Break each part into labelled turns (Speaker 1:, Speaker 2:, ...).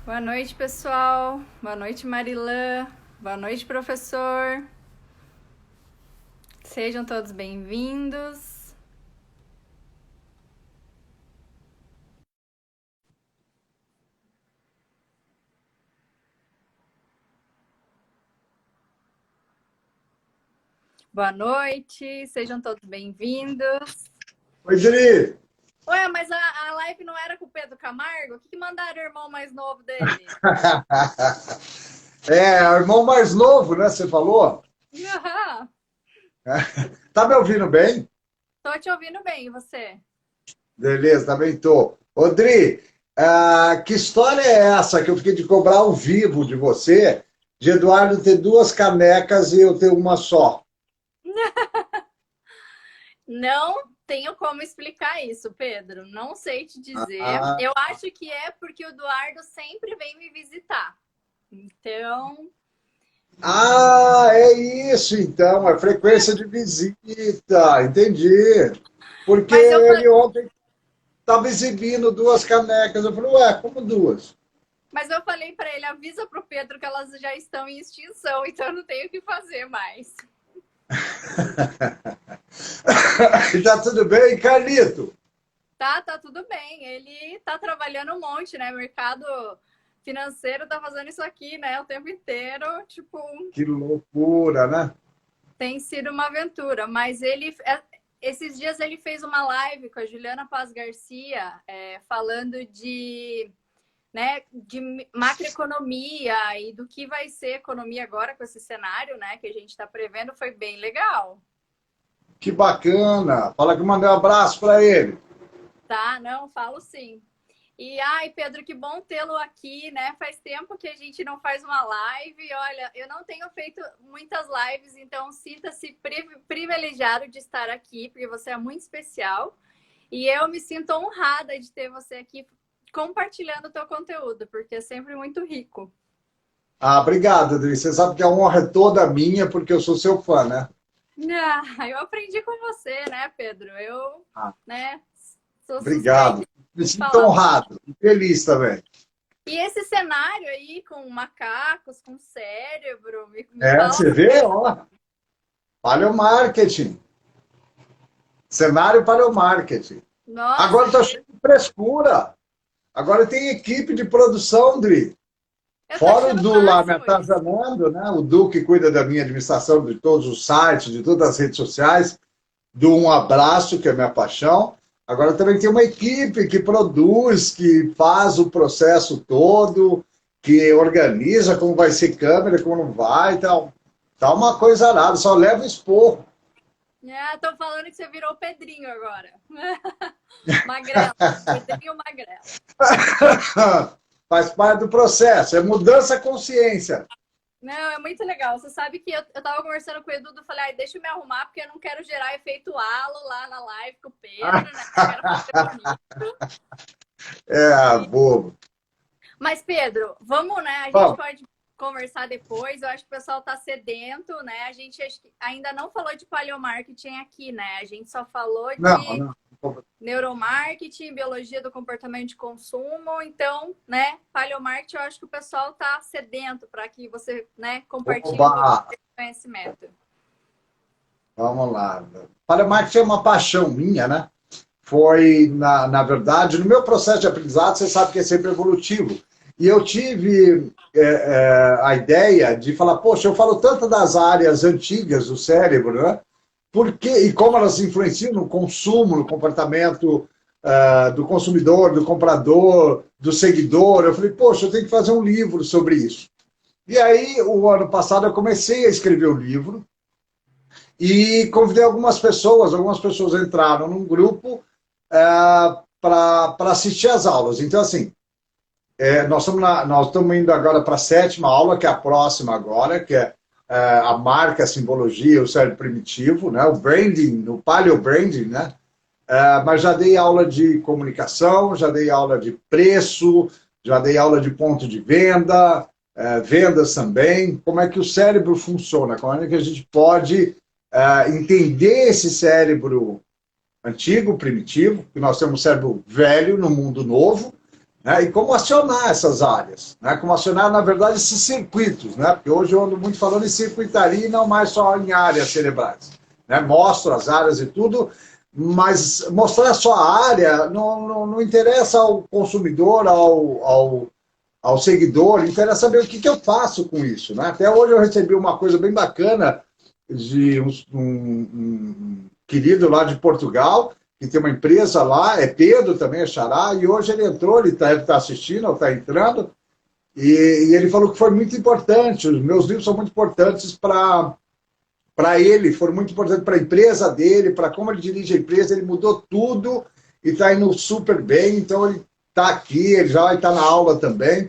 Speaker 1: Boa noite, pessoal. Boa noite, Marilã. Boa noite, professor. Sejam todos bem-vindos. Boa noite, sejam todos bem-vindos.
Speaker 2: Oi, Dri.
Speaker 1: Ué, mas a live não era com o Pedro Camargo? O que mandaram o irmão mais novo dele?
Speaker 2: É, o irmão mais novo, né? Você falou?
Speaker 1: Aham.
Speaker 2: Tá me ouvindo bem?
Speaker 1: Tô te ouvindo bem, e você?
Speaker 2: Beleza, também tô. Ô, Dri, que história é essa que eu fiquei de cobrar ao vivo de você, de Eduardo ter duas canecas e eu ter uma só?
Speaker 1: Não tenho como explicar isso, Pedro. Não sei te dizer.
Speaker 2: Ah,
Speaker 1: Eu acho que é porque o Eduardo sempre vem me visitar. Então,
Speaker 2: é isso então, é frequência de visita, entendi. Porque
Speaker 1: mas eu,
Speaker 2: ele ontem estava exibindo duas canecas. Eu falei, ué, como duas?
Speaker 1: mas eu falei para ele, avisa pro Pedro que elas já estão em extinção, então eu não tenho o que fazer mais.
Speaker 2: Já tudo bem, Carlito?
Speaker 1: Tá tudo bem. Ele tá trabalhando um monte, né? Mercado financeiro tá fazendo isso aqui, né? O tempo inteiro. Tipo,
Speaker 2: Que loucura, né?
Speaker 1: tem sido uma aventura. Mas esses dias ele fez uma live com a Juliana Paz Garcia, falando de macroeconomia e do que vai ser economia agora com esse cenário, né? Que a gente está prevendo, foi bem legal.
Speaker 2: Que bacana. Fala que eu mandei um abraço para ele.
Speaker 1: Tá, não, falo sim. E, ai, Pedro, que bom tê-lo aqui, né? Faz tempo que a gente não faz uma live. Olha, eu não tenho feito muitas lives, então sinta-se privilegiado de estar aqui, porque você é muito especial. E eu me sinto honrada de ter você aqui compartilhando o teu conteúdo, porque é sempre muito rico.
Speaker 2: Obrigado, Adri. Você sabe que a honra é toda minha, porque eu sou seu fã, né?
Speaker 1: Ah, eu aprendi com você, né, Pedro? Eu,
Speaker 2: Ah,
Speaker 1: né, sou suspeita
Speaker 2: obrigado. Me
Speaker 1: de
Speaker 2: sinto
Speaker 1: falar.
Speaker 2: honrado e feliz também.
Speaker 1: E esse cenário aí com macacos, com cérebro, me
Speaker 2: É,
Speaker 1: fala
Speaker 2: você
Speaker 1: um
Speaker 2: vê,
Speaker 1: pouco.
Speaker 2: ó. Paleomarketing. Cenário paleomarketing.
Speaker 1: Nossa,
Speaker 2: Agora está cheio de frescura. Agora tem equipe de produção, Dri.
Speaker 1: eu tô
Speaker 2: Fora o
Speaker 1: achando o
Speaker 2: Du lá me
Speaker 1: máximo isso.
Speaker 2: atazanando, né? O Du que cuida da minha administração de todos os sites, de todas as redes sociais. Do um abraço, que é minha paixão. Agora também tem uma equipe que produz, que faz o processo todo, que organiza como vai ser câmera, como não vai, então tá uma coisa arada, só leva esporro.
Speaker 1: Tô falando que você virou o Pedrinho agora. Magrelo. Pedrinho Magrelo.
Speaker 2: Faz parte do processo, é mudança consciência.
Speaker 1: Não, é muito legal. Você sabe que eu tava conversando com o Edu, eu falei, ai, deixa eu me arrumar, porque eu não quero gerar efeito halo lá na live com o Pedro, né? Eu quero fazer bonito. E
Speaker 2: Bobo.
Speaker 1: Mas, Pedro, vamos, né? A gente
Speaker 2: Bom,
Speaker 1: pode conversar depois. Eu acho que o pessoal está sedento, né? A gente ainda não falou de paleomarketing aqui, né? A gente só falou
Speaker 2: não,
Speaker 1: de
Speaker 2: não.
Speaker 1: neuromarketing, biologia do comportamento de consumo. Então, né? Paleomarketing, eu acho que o pessoal está sedento para que você, né, compartilhe
Speaker 2: Oba,
Speaker 1: um pouquinho desse conhecimento.
Speaker 2: vamos lá. Telemarketing é uma paixão minha, né? Foi, na verdade, no meu processo de aprendizado, você sabe que é sempre evolutivo. E eu tive a ideia de falar, poxa, eu falo tanto das áreas antigas do cérebro, né? Porque, e como elas influenciam no consumo, no comportamento do consumidor, do comprador, do seguidor. Eu falei, poxa, eu tenho que fazer um livro sobre isso. E aí, o ano passado, eu comecei a escrever o livro e convidei algumas pessoas entraram num grupo para assistir às aulas. Então, assim, nós estamos indo agora para a sétima aula, que é a próxima agora, que é a marca, a simbologia, o cérebro primitivo, né? O branding, o paleo branding, né? Mas já dei aula de comunicação, já dei aula de preço, já dei aula de ponto de venda, vendas também, como é que o cérebro funciona, como é que a gente pode entender esse cérebro antigo, primitivo, que nós temos um cérebro velho no mundo novo, né? E como acionar essas áreas, né? Como acionar, na verdade, esses circuitos, né? Porque hoje eu ando muito falando em circuitaria e não mais só em áreas cerebrais, né? Mostro as áreas e tudo, mas mostrar só a área não interessa ao consumidor, ao seguidor, interessa saber o que eu faço com isso, né? Até hoje eu recebi uma coisa bem bacana de um querido lá de Portugal, que tem uma empresa lá, é Pedro também, é Xará, e hoje ele entrou, ele está assistindo, ou está entrando, e ele falou que foi muito importante, os meus livros são muito importantes para ele, foram muito importantes para a empresa dele, para como ele dirige a empresa, ele mudou tudo e está indo super bem, então ele está aqui, ele já vai estar na aula também.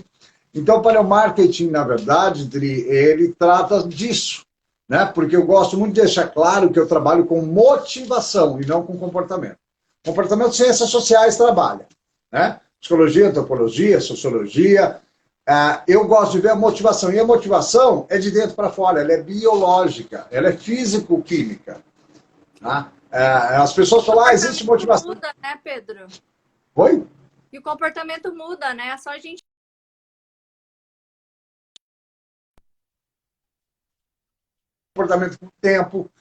Speaker 2: Então, o paleomarketing, na verdade, Dri, ele trata disso, né? Porque eu gosto muito de deixar claro que eu trabalho com motivação e não com comportamento. Comportamento, ciências sociais trabalha, né? Psicologia, antropologia, sociologia. Eu gosto de ver a motivação. E a motivação é de dentro para fora, ela é biológica, ela é físico-química. Tá? As pessoas falam, existe motivação.
Speaker 1: Muda, né, Pedro?
Speaker 2: Oi?
Speaker 1: E o comportamento muda, né? É só a gente.
Speaker 2: Comportamento com o tempo.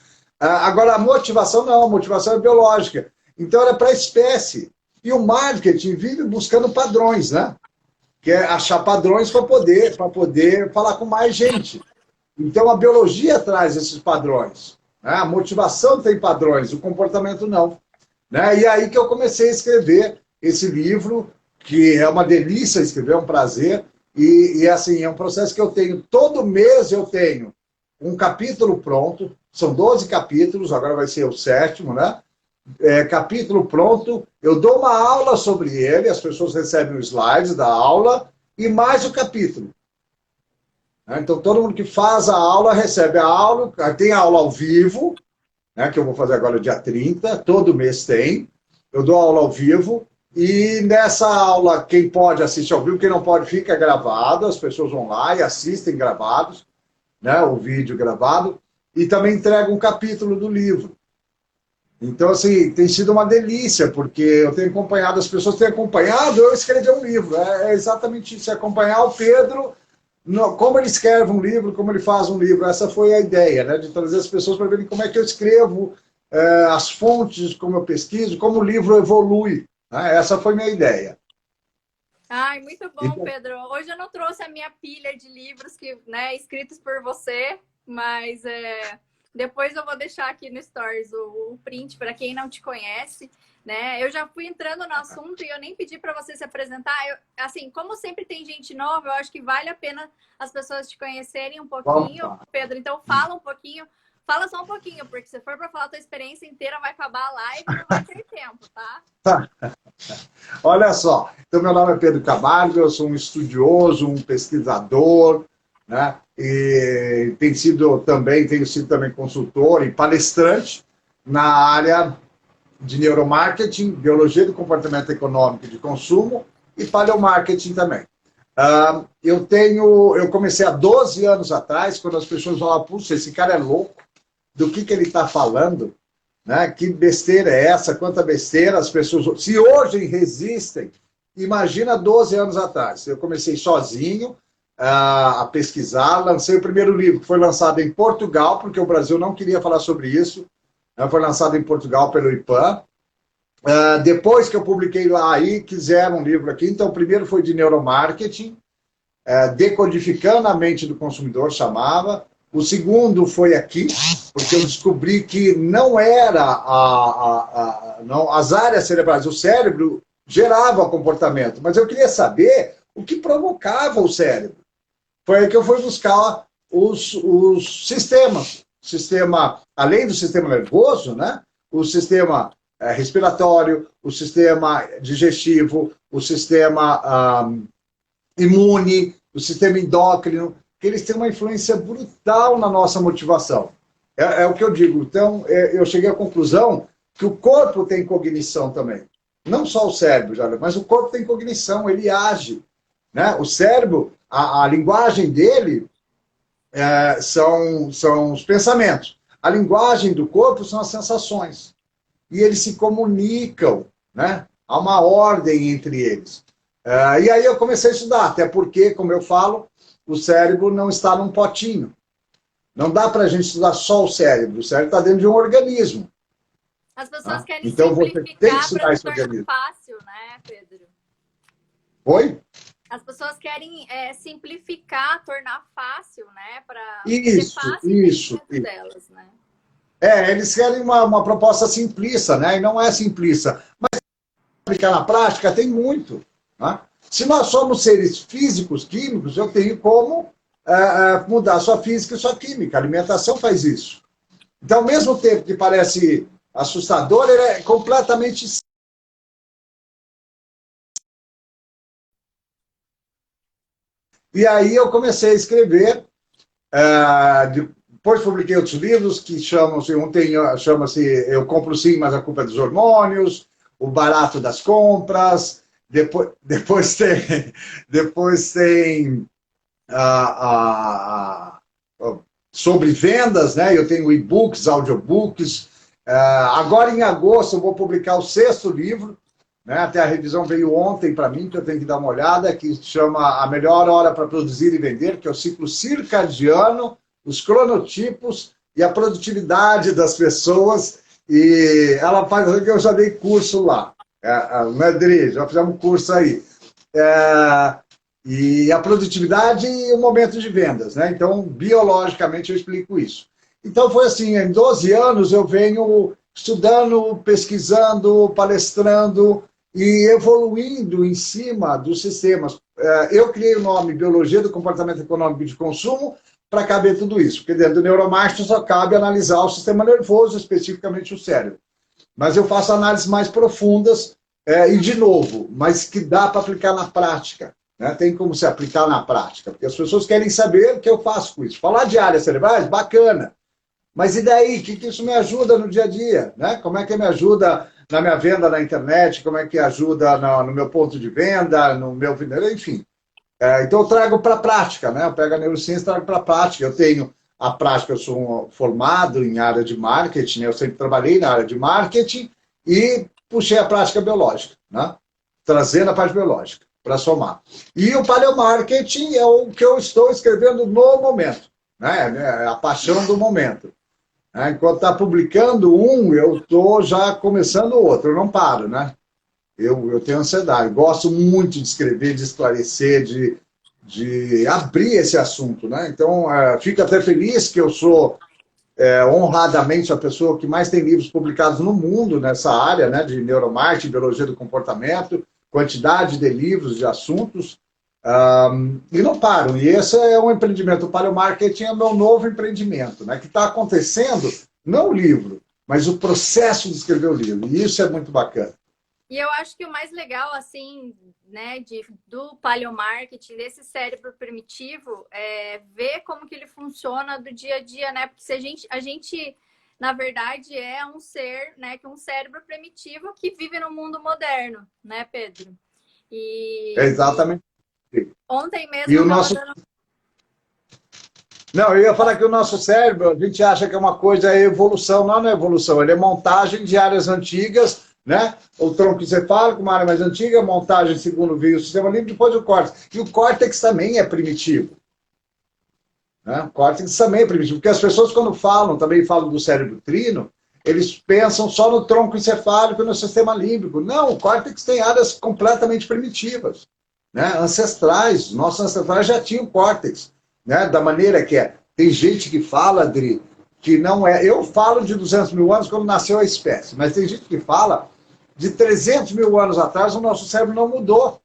Speaker 2: Agora, a motivação não, a motivação é biológica. Então, ela é para a espécie. E o marketing vive buscando padrões, né? Que é achar padrões para poder falar com mais gente. Então, a biologia traz esses padrões. Né? A motivação tem padrões, o comportamento não. Né? E aí que eu comecei a escrever esse livro, que é uma delícia escrever, é um prazer. E assim, é um processo que eu tenho, todo mês eu tenho um capítulo pronto, são 12 capítulos, agora vai ser o 7º, né? Capítulo pronto, eu dou uma aula sobre ele, as pessoas recebem os slides da aula e mais o capítulo. Então, todo mundo que faz a aula recebe a aula, tem a aula ao vivo, né, que eu vou fazer agora dia 30, todo mês tem, eu dou aula ao vivo, e nessa aula, quem pode assistir ao vivo, quem não pode fica gravado, as pessoas vão lá e assistem gravados, né, o vídeo gravado, e também entrega um capítulo do livro. Então, assim, tem sido uma delícia, porque eu tenho acompanhado, as pessoas têm acompanhado, eu escrevi um livro. É exatamente isso, acompanhar o Pedro, como ele escreve um livro, como ele faz um livro. Essa foi a ideia, né, de trazer as pessoas para verem como é que eu escrevo, as fontes, como eu pesquiso, como o livro evolui. Né? Essa foi a minha ideia.
Speaker 1: Ai, muito bom, Pedro. Hoje eu não trouxe a minha pilha de livros que, né, escritos por você, mas depois eu vou deixar aqui no Stories o print para quem não te conhece, né? Eu já fui entrando no assunto e eu nem pedi para você se apresentar. Assim, como sempre tem gente nova, eu acho que vale a pena as pessoas te conhecerem um pouquinho, Pedro. Então fala um pouquinho, fala só um pouquinho, porque se for para falar a tua experiência inteira, vai acabar a live e não vai ter tempo, tá?
Speaker 2: Olha só, então meu nome é Pedro Camargo, eu sou um estudioso, um pesquisador, né? E tenho sido também consultor e palestrante na área de neuromarketing, biologia do comportamento econômico e de consumo e paleomarketing também. Eu comecei há 12 anos atrás, quando as pessoas falavam, puxa, esse cara é louco, do que ele está falando? Né? Que besteira é essa? Quanta besteira as pessoas... Se hoje resistem, imagina 12 anos atrás. Eu comecei sozinho a pesquisar, lancei o primeiro livro, que foi lançado em Portugal, porque o Brasil não queria falar sobre isso. Foi lançado em Portugal pelo IPAM. Depois que eu publiquei lá, aí quiseram um livro aqui. Então, o primeiro foi de neuromarketing, decodificando a mente do consumidor, chamava. O segundo foi aqui, porque eu descobri que não era não, as áreas cerebrais, o cérebro gerava comportamento, mas eu queria saber o que provocava o cérebro. Foi aí que eu fui buscar os sistemas. Além do sistema nervoso, né? O sistema respiratório, o sistema digestivo, o sistema imune, o sistema endócrino, que eles têm uma influência brutal na nossa motivação. É o que eu digo. Então, eu cheguei à conclusão que o corpo tem cognição também. Não só o cérebro, mas o corpo tem cognição, ele age. Né? O cérebro, a linguagem dele são os pensamentos. A linguagem do corpo são as sensações. E eles se comunicam, né? Há uma ordem entre eles. E aí eu comecei a estudar, até porque, como eu falo, o cérebro não está num potinho. Não dá para a gente estudar só o cérebro está dentro de um organismo.
Speaker 1: As pessoas querem
Speaker 2: Então você tem que
Speaker 1: simplificar para
Speaker 2: estudar esse
Speaker 1: tornar
Speaker 2: organismo.
Speaker 1: fácil, né, Pedro?
Speaker 2: Oi?
Speaker 1: As pessoas querem simplificar, tornar fácil, né? Para ser
Speaker 2: Isso,
Speaker 1: fácil o
Speaker 2: isso.
Speaker 1: entendimento delas, né?
Speaker 2: Eles querem uma proposta simplista, né? E não é simplista. Mas aplicar na prática tem muito. Né? Se nós somos seres físicos, químicos, eu tenho como mudar sua física e sua química. A alimentação faz isso. Então, ao mesmo tempo que parece assustador, ele é completamente. E aí eu comecei a escrever. Depois publiquei outros livros que chama-se Eu Compro Sim, mas a Culpa é dos Hormônios, O Barato das Compras. Depois tem sobre vendas, né? Eu tenho e-books, audiobooks. Agora, em agosto, eu vou publicar o 6º livro, né? Até a revisão veio ontem para mim, que eu tenho que dar uma olhada, que chama A Melhor Hora para Produzir e Vender, que é o ciclo circadiano, os cronotipos e a produtividade das pessoas. E ela faz, eu já dei curso lá, Madrid, já fizemos um curso aí. E a produtividade e o momento de vendas, né? Então, biologicamente, eu explico isso. Então, foi assim, em 12 anos eu venho estudando, pesquisando, palestrando e evoluindo em cima dos sistemas. Eu criei o nome Biologia do Comportamento Econômico de Consumo para caber tudo isso, porque dentro do neuromarketing só cabe analisar o sistema nervoso, especificamente o cérebro. Mas eu faço análises mais profundas e, de novo, mas que dá para aplicar na prática. Né? Tem como se aplicar na prática, porque as pessoas querem saber o que eu faço com isso. Falar de áreas cerebrais, bacana. Mas e daí? O que isso me ajuda no dia a dia? Né? Como é que me ajuda na minha venda na internet? Como é que ajuda no meu ponto de venda, no meu vendedor, enfim. Então eu trago para a prática, né? Eu pego a neurociência e trago para a prática. Eu tenho a prática, eu sou formado em área de marketing, eu sempre trabalhei na área de marketing e puxei a prática biológica, né? Trazendo a parte biológica para somar. E o paleomarketing é o que eu estou escrevendo no momento, né? É a paixão do momento. Enquanto está publicando eu estou já começando o outro, eu não paro, né? Eu tenho ansiedade, gosto muito de escrever, de esclarecer, de abrir esse assunto, né? Então, fico até feliz que eu sou honradamente a pessoa que mais tem livros publicados no mundo nessa área, né? De neuromarketing, biologia do comportamento, quantidade de livros, de assuntos, e não paro. E esse é um empreendimento. O paleomarketing é o meu novo empreendimento, né? Que está acontecendo, não o livro, mas o processo de escrever o livro. E isso é muito bacana.
Speaker 1: E eu acho que o mais legal, assim, né, do paleomarketing, desse cérebro primitivo, é ver como que ele funciona do dia a dia, né? Porque se a gente, na verdade, é um ser, né, que um cérebro primitivo que vive no mundo moderno, né, Pedro?
Speaker 2: Exatamente.
Speaker 1: Ontem mesmo
Speaker 2: e o nosso... Não, eu ia falar que o nosso cérebro, a gente acha que é uma coisa, é evolução. Não é evolução, ele é montagem de áreas antigas, né? O tronco encefálico, uma área mais antiga, montagem segundo veio o sistema límbico, depois o córtex. E o córtex também é primitivo. Né? O córtex também é primitivo, porque as pessoas quando também falam do cérebro trino, eles pensam só no tronco encefálico e no sistema límbico. Não, o córtex tem áreas completamente primitivas, né? Ancestrais. Nossos ancestrais já tinham córtex, né? Da maneira que é. Tem gente que fala, Adri, que não é... Eu falo de 200 mil anos quando nasceu a espécie, mas tem gente que fala de 300 mil anos atrás o nosso cérebro não mudou.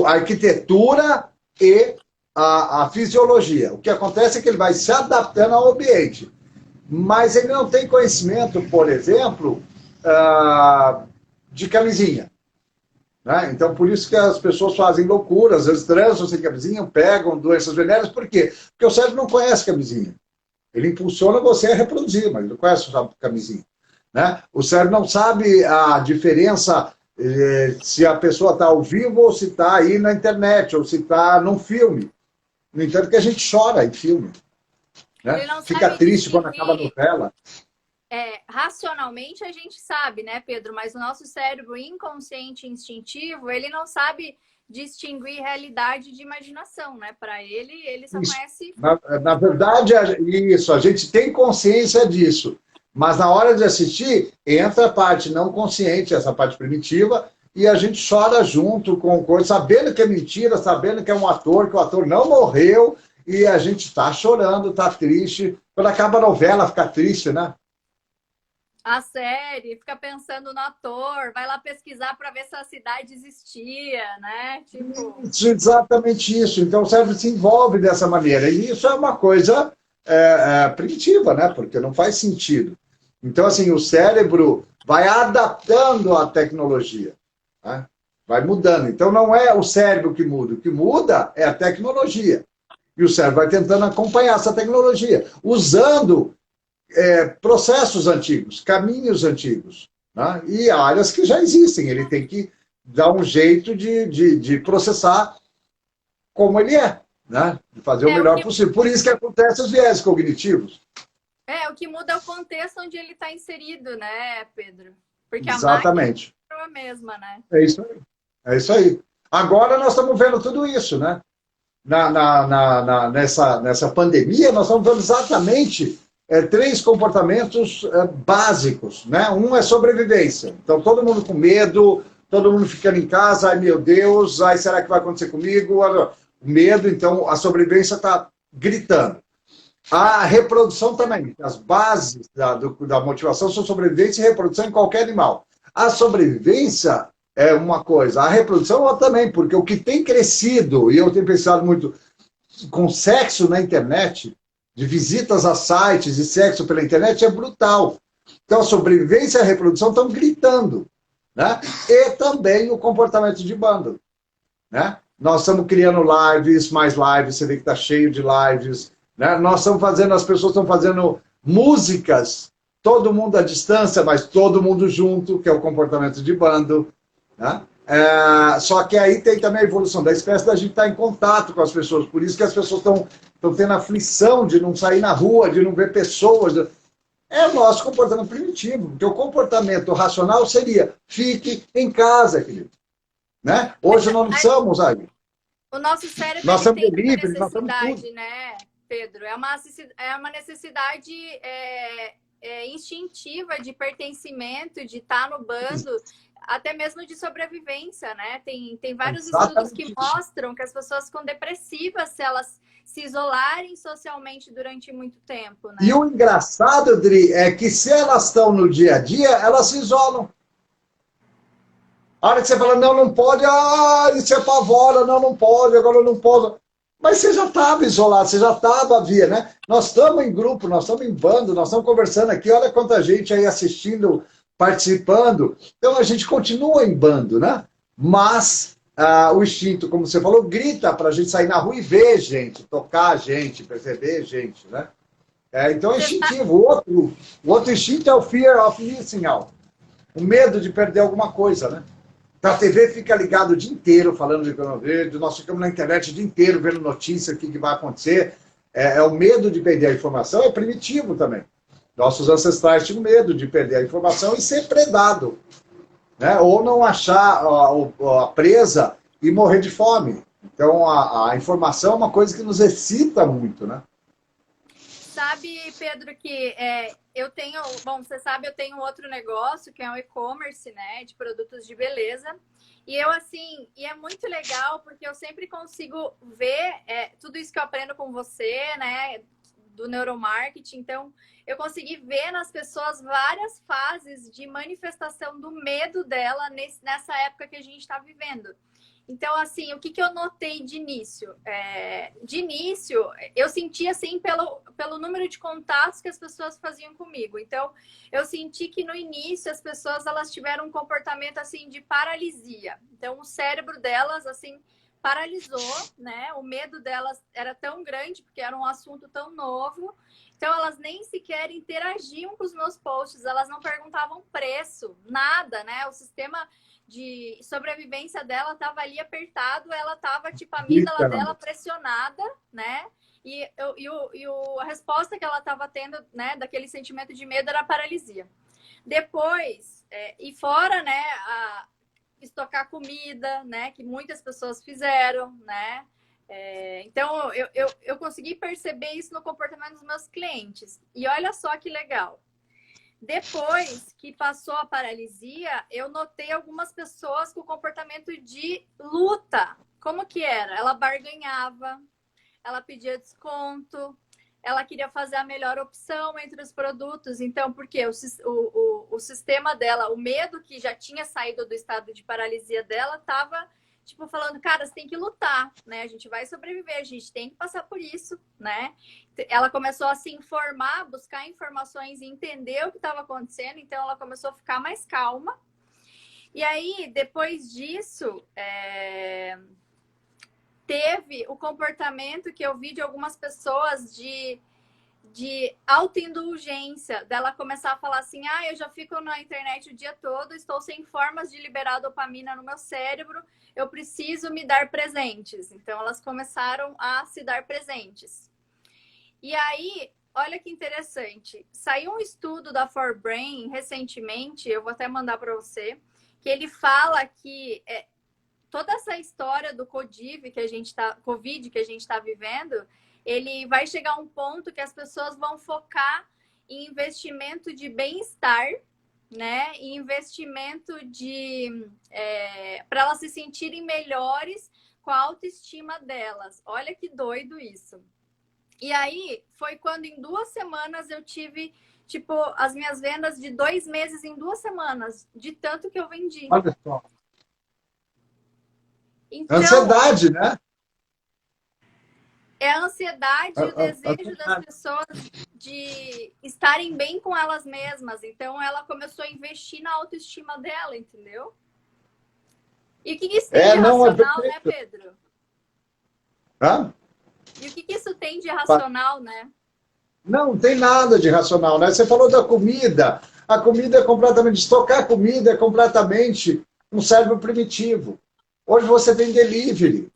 Speaker 2: A arquitetura e a fisiologia. O que acontece é que ele vai se adaptando ao ambiente. Mas ele não tem conhecimento, por exemplo, de camisinha. Né? Então, por isso que as pessoas fazem loucuras, às vezes transam sem camisinha, pegam doenças venéreas. Por quê? Porque o cérebro não conhece camisinha. Ele impulsiona você a reproduzir, mas ele não conhece a camisinha. Né? O cérebro não sabe a diferença se a pessoa está ao vivo ou se está aí na internet, ou se está num filme. No entanto, que a gente chora em filme. Né? Fica triste quando acaba a novela.
Speaker 1: racionalmente a gente sabe, né, Pedro? Mas o nosso cérebro inconsciente e instintivo, ele não sabe distinguir realidade de imaginação, né? Para ele, ele só
Speaker 2: Isso.
Speaker 1: conhece.
Speaker 2: Na verdade, isso, a gente tem consciência disso. Mas na hora de assistir, entra a parte não consciente, essa parte primitiva, e a gente chora junto com coisa, sabendo que é mentira, sabendo que é um ator, que o ator não morreu, e a gente está chorando, está triste. Quando acaba a novela, fica triste, né?
Speaker 1: A série, fica pensando no ator, vai lá pesquisar para ver se a cidade existia, né? Tipo.
Speaker 2: Isso, exatamente isso. Então o cérebro se envolve dessa maneira. E isso é uma coisa primitiva, né? Porque não faz sentido. Então, assim, o cérebro vai adaptando à tecnologia, né? Vai mudando. Então não é o cérebro que muda. O que muda é a tecnologia. E o cérebro vai tentando acompanhar essa tecnologia, usando processos antigos, caminhos antigos, né? E áreas que já existem. Ele tem que dar um jeito de processar como ele é, né? De fazer o
Speaker 1: O
Speaker 2: melhor
Speaker 1: que,
Speaker 2: possível. Por isso que acontecem os viés cognitivos.
Speaker 1: o que muda é o contexto onde ele está inserido, né, Pedro? Porque a máquina
Speaker 2: Exatamente.
Speaker 1: é a mesma, né?
Speaker 2: É isso aí. É isso aí. Agora nós estamos vendo tudo isso, né? Nessa pandemia, nós estamos vendo exatamente três comportamentos básicos, né? Um é sobrevivência. Então, todo mundo com medo, todo mundo ficando em casa, ai meu Deus, ai será que vai acontecer comigo? O medo, então, a sobrevivência está gritando. A reprodução também. As bases da motivação são sobrevivência e reprodução em qualquer animal. A sobrevivência é uma coisa, a reprodução é outra também, porque o que tem crescido, e eu tenho pensado muito com sexo na internet, de visitas a sites de sexo pela internet, é brutal. Então, a sobrevivência e a reprodução estão gritando, né? E também o comportamento de bando, né? Nós estamos criando lives, mais lives, você vê que está cheio de lives, né? Nós estamos fazendo, as pessoas estão fazendo músicas, todo mundo à distância, mas todo mundo junto, que é o comportamento de bando, né? Só que aí tem também a evolução da espécie da gente estar em contato com as pessoas, por isso que as pessoas estão tendo aflição de não sair na rua, de não ver pessoas. É o nosso comportamento primitivo, porque o comportamento racional seria fique em casa, querido. Né? Hoje nós não somos aí.
Speaker 1: O nosso cérebro
Speaker 2: Nós
Speaker 1: ele
Speaker 2: somos
Speaker 1: tem essa
Speaker 2: livres, nós somos tudo.
Speaker 1: necessidade, né, Pedro? É uma necessidade instintiva de pertencimento, de estar no bando, até mesmo de sobrevivência, né? Tem vários estudos que
Speaker 2: Exatamente isso.
Speaker 1: mostram que as pessoas ficam depressivas se elas se isolarem socialmente durante muito tempo,
Speaker 2: E
Speaker 1: né?
Speaker 2: o engraçado, Dri, é que se elas estão no dia a dia, elas se isolam. A hora que você fala, não, não pode, isso apavora, não, não pode, agora não posso. Mas você já estava isolado, você já estava via, né? Nós estamos em grupo, nós estamos em bando, nós estamos conversando aqui, olha quanta gente aí assistindo, participando. Então a gente continua em bando, né? Mas o instinto, como você falou, grita para a gente sair na rua e ver gente, tocar gente, perceber gente, né? Então é instintivo. O outro instinto é o fear of missing out, o medo de perder alguma coisa, né? Então, a TV fica ligada o dia inteiro falando de coronavírus, nós ficamos na internet o dia inteiro vendo notícia, o que vai acontecer. O medo de perder a informação, é primitivo também. Nossos ancestrais tinham medo de perder a informação e ser predado, né? Ou não achar a presa e morrer de fome. Então, a informação é uma coisa que nos excita muito, né?
Speaker 1: Sabe, Pedro, que eu tenho, bom, você sabe, eu tenho outro negócio que é um e-commerce, né, de produtos de beleza. E eu, assim, e é muito legal porque eu sempre consigo ver tudo isso que eu aprendo com você, né, do neuromarketing. Então, eu consegui ver nas pessoas várias fases de manifestação do medo dela nessa época que a gente está vivendo. Então, assim, o que eu notei de início? De início, eu senti, assim, pelo número de contatos que as pessoas faziam comigo. Então, eu senti que no início as pessoas elas tiveram um comportamento, assim, de paralisia. Então, o cérebro delas, assim, paralisou, né? O medo delas era tão grande, porque era um assunto tão novo. Então, elas nem sequer interagiam com os meus posts, elas não perguntavam preço, nada, né? O sistema de sobrevivência dela estava ali apertado, ela estava tipo a amígdala dela pressionada, né? A resposta que ela estava tendo, né, daquele sentimento de medo era a paralisia. Depois, e fora, né, estocar comida, né, que muitas pessoas fizeram, né? Então, eu consegui perceber isso no comportamento dos meus clientes. E olha só que legal. Depois que passou a paralisia, eu notei algumas pessoas com comportamento de luta. Como que era? Ela barganhava, ela pedia desconto, ela queria fazer a melhor opção entre os produtos. Então, porque o sistema dela, o medo que já tinha saído do estado de paralisia dela, estava tipo falando, cara, você tem que lutar, né? A gente vai sobreviver, a gente tem que passar por isso, né? Ela começou a se informar, buscar informações e entender o que estava acontecendo. Então, ela começou a ficar mais calma. E aí, depois disso, teve o comportamento que eu vi de algumas pessoas de autoindulgência, dela começar a falar assim, eu já fico na internet o dia todo, estou sem formas de liberar dopamina no meu cérebro, eu preciso me dar presentes. Então, elas começaram a se dar presentes. E aí, olha que interessante, saiu um estudo da 4Brain recentemente, eu vou até mandar para você, que ele fala que toda essa história do Covid que a gente está vivendo, ele vai chegar a um ponto que as pessoas vão focar em investimento de bem-estar, né? Em investimento para elas se sentirem melhores com a autoestima delas. Olha que doido isso. E aí, foi quando em 2 semanas eu tive, tipo, as minhas vendas de 2 meses em 2 semanas, de tanto que eu vendi.
Speaker 2: Olha só.
Speaker 1: Então,
Speaker 2: Ansiedade, né?
Speaker 1: é a ansiedade e o desejo das pessoas de estarem bem com elas mesmas. Então, ela começou a investir na autoestima dela, entendeu? E o que isso tem de racional, né, Pedro?
Speaker 2: Hã?
Speaker 1: E o que isso tem de racional, né?
Speaker 2: Não tem nada de racional, né? Você falou da comida. A comida é completamente... Estocar comida é completamente um cérebro primitivo. Hoje você tem delivery.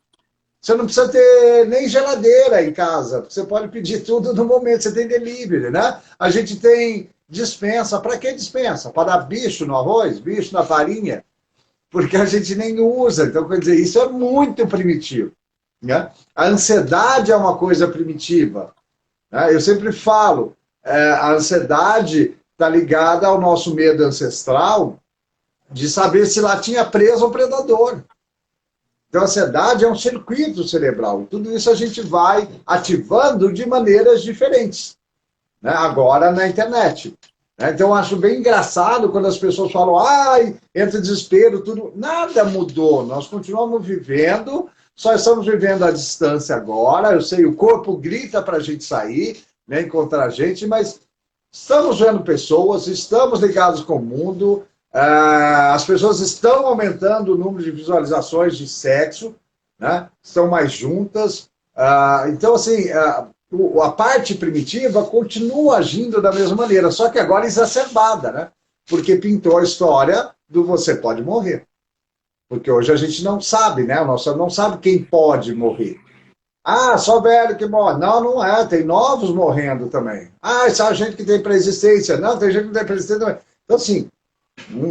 Speaker 2: Você não precisa ter nem geladeira em casa. Você pode pedir tudo no momento. Você tem delivery, né? A gente tem dispensa. Para que dispensa? Para dar bicho no arroz, bicho na farinha? Porque a gente nem usa. Então, quer dizer, isso é muito primitivo, né? A ansiedade é uma coisa primitiva. Né? Eu sempre falo, a ansiedade está ligada ao nosso medo ancestral de saber se lá tinha preso o predador. Então, a ansiedade é um circuito cerebral. Tudo isso a gente vai ativando de maneiras diferentes, né? Agora na internet. Né? Então, eu acho bem engraçado quando as pessoas falam, entra desespero, tudo. Nada mudou. Nós continuamos vivendo, só estamos vivendo à distância agora. Eu sei, o corpo grita para a gente sair, né, encontrar a gente, mas estamos vendo pessoas, estamos ligados com o mundo. As pessoas estão aumentando o número de visualizações de sexo, né? Estão mais juntas. Então, assim, a parte primitiva continua agindo da mesma maneira, só que agora exacerbada, né? Porque pintou a história do você pode morrer. Porque hoje a gente não sabe, né? O nosso não sabe quem pode morrer. Só velho que morre. Não, não é. Tem novos morrendo também. Só gente que tem pré-existência. Não, tem gente que não tem pré-existência também. Então, assim,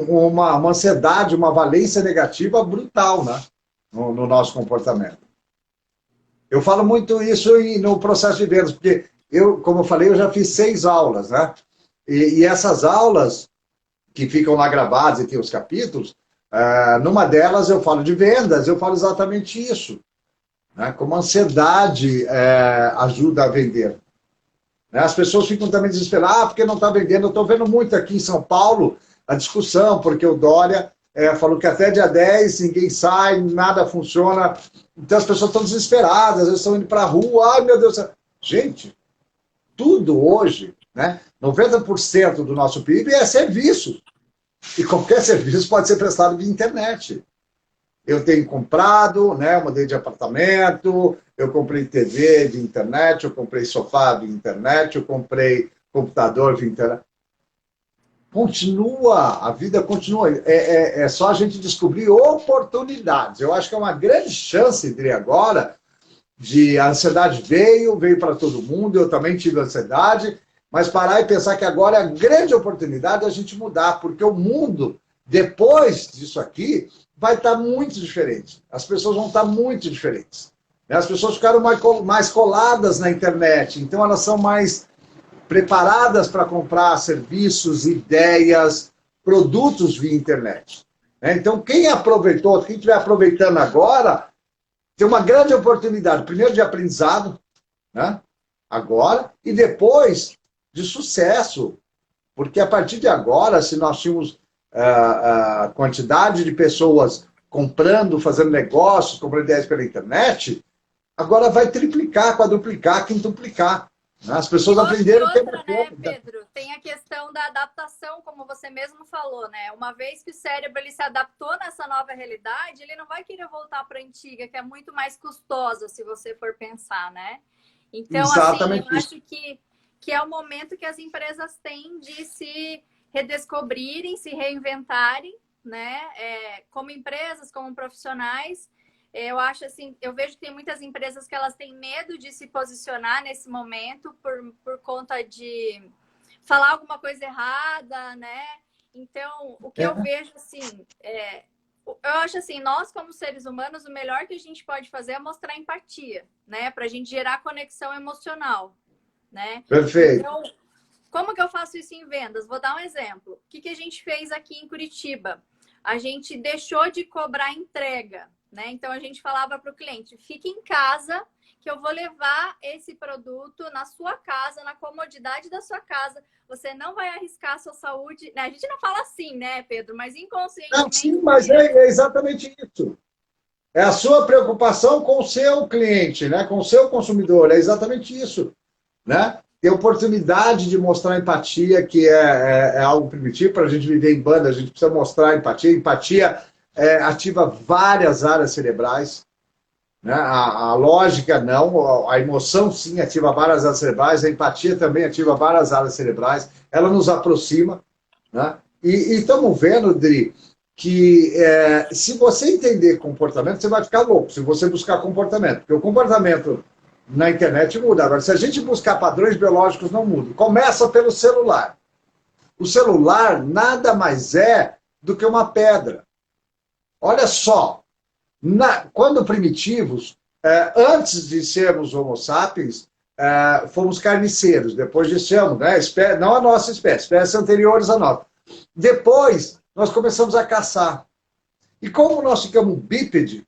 Speaker 2: uma ansiedade, uma valência negativa brutal, né? No nosso comportamento. Eu falo muito isso no processo de vendas, porque como eu falei, eu já fiz 6 aulas, né? E essas aulas, que ficam lá gravadas e tem os capítulos, numa delas eu falo de vendas, eu falo exatamente isso. Né? Como a ansiedade ajuda a vender. Né? As pessoas ficam também desesperadas, porque não está vendendo. Eu estou vendo muito aqui em São Paulo a discussão, porque o Dória falou que até dia 10 ninguém sai, nada funciona. Então as pessoas estão desesperadas, eles estão indo para a rua, ai meu Deus. Gente, tudo hoje, né? 90% do nosso PIB é serviço. E qualquer serviço pode ser prestado via internet. Eu tenho comprado, né? Eu mudei de apartamento, eu comprei TV via internet, eu comprei sofá via internet, eu comprei computador via internet. Continua, a vida continua. É só a gente descobrir oportunidades. Eu acho que é uma grande chance, Adri, agora, a ansiedade veio para todo mundo, eu também tive ansiedade, mas parar e pensar que agora é a grande oportunidade da gente mudar, porque o mundo, depois disso aqui, vai estar muito diferente. As pessoas vão estar muito diferentes. As pessoas ficaram mais coladas na internet, então elas são mais preparadas para comprar serviços, ideias, produtos via internet. Então, quem aproveitou, quem estiver aproveitando agora, tem uma grande oportunidade, primeiro de aprendizado, né? Agora, e depois de sucesso, porque a partir de agora, se nós tínhamos a quantidade de pessoas comprando, fazendo negócios, comprando ideias pela internet, agora vai triplicar, quadruplicar, quintuplicar. As pessoas aprenderam
Speaker 1: outra, que é né, Pedro? Tem a questão da adaptação, como você mesmo falou, né? Uma vez que o cérebro ele se adaptou nessa nova realidade, ele não vai querer voltar para a antiga, que é muito mais custosa, se você for pensar, né? Então,
Speaker 2: exatamente
Speaker 1: assim, eu acho que é o momento que as empresas têm de se redescobrirem, se reinventarem, né? Como empresas, como profissionais. Eu acho assim, eu vejo que tem muitas empresas que elas têm medo de se posicionar nesse momento por conta de falar alguma coisa errada, né? Então, o que eu vejo assim, eu acho assim, nós como seres humanos, o melhor que a gente pode fazer é mostrar empatia, né? Para a gente gerar conexão emocional, né?
Speaker 2: Perfeito.
Speaker 1: Então, como que eu faço isso em vendas? Vou dar um exemplo. O que a gente fez aqui em Curitiba? A gente deixou de cobrar entrega. Né? Então, a gente falava para o cliente, fique em casa, que eu vou levar esse produto na sua casa, na comodidade da sua casa. Você não vai arriscar a sua saúde. A gente não fala assim, né, Pedro? Mas inconscientemente...
Speaker 2: Não, sim, mas é exatamente isso. É a sua preocupação com o seu cliente, né? Com o seu consumidor. É exatamente isso. Né? Ter oportunidade de mostrar empatia, que é algo primitivo. Para a gente viver em banda, a gente precisa mostrar empatia. Empatia ativa várias áreas cerebrais, né? A lógica não, a emoção sim ativa várias áreas cerebrais, a empatia também ativa várias áreas cerebrais, ela nos aproxima, né? E estamos vendo, Dri, que se você entender comportamento, você vai ficar louco se você buscar comportamento, porque o comportamento na internet muda. Agora, se a gente buscar padrões biológicos, não muda. Começa pelo celular. O celular nada mais é do que uma pedra. Olha só, quando primitivos, antes de sermos homo sapiens, fomos carniceiros, depois dissemos, né, não a nossa espécie, espécies anteriores a nós. Depois, nós começamos a caçar. E como nós ficamos bípede,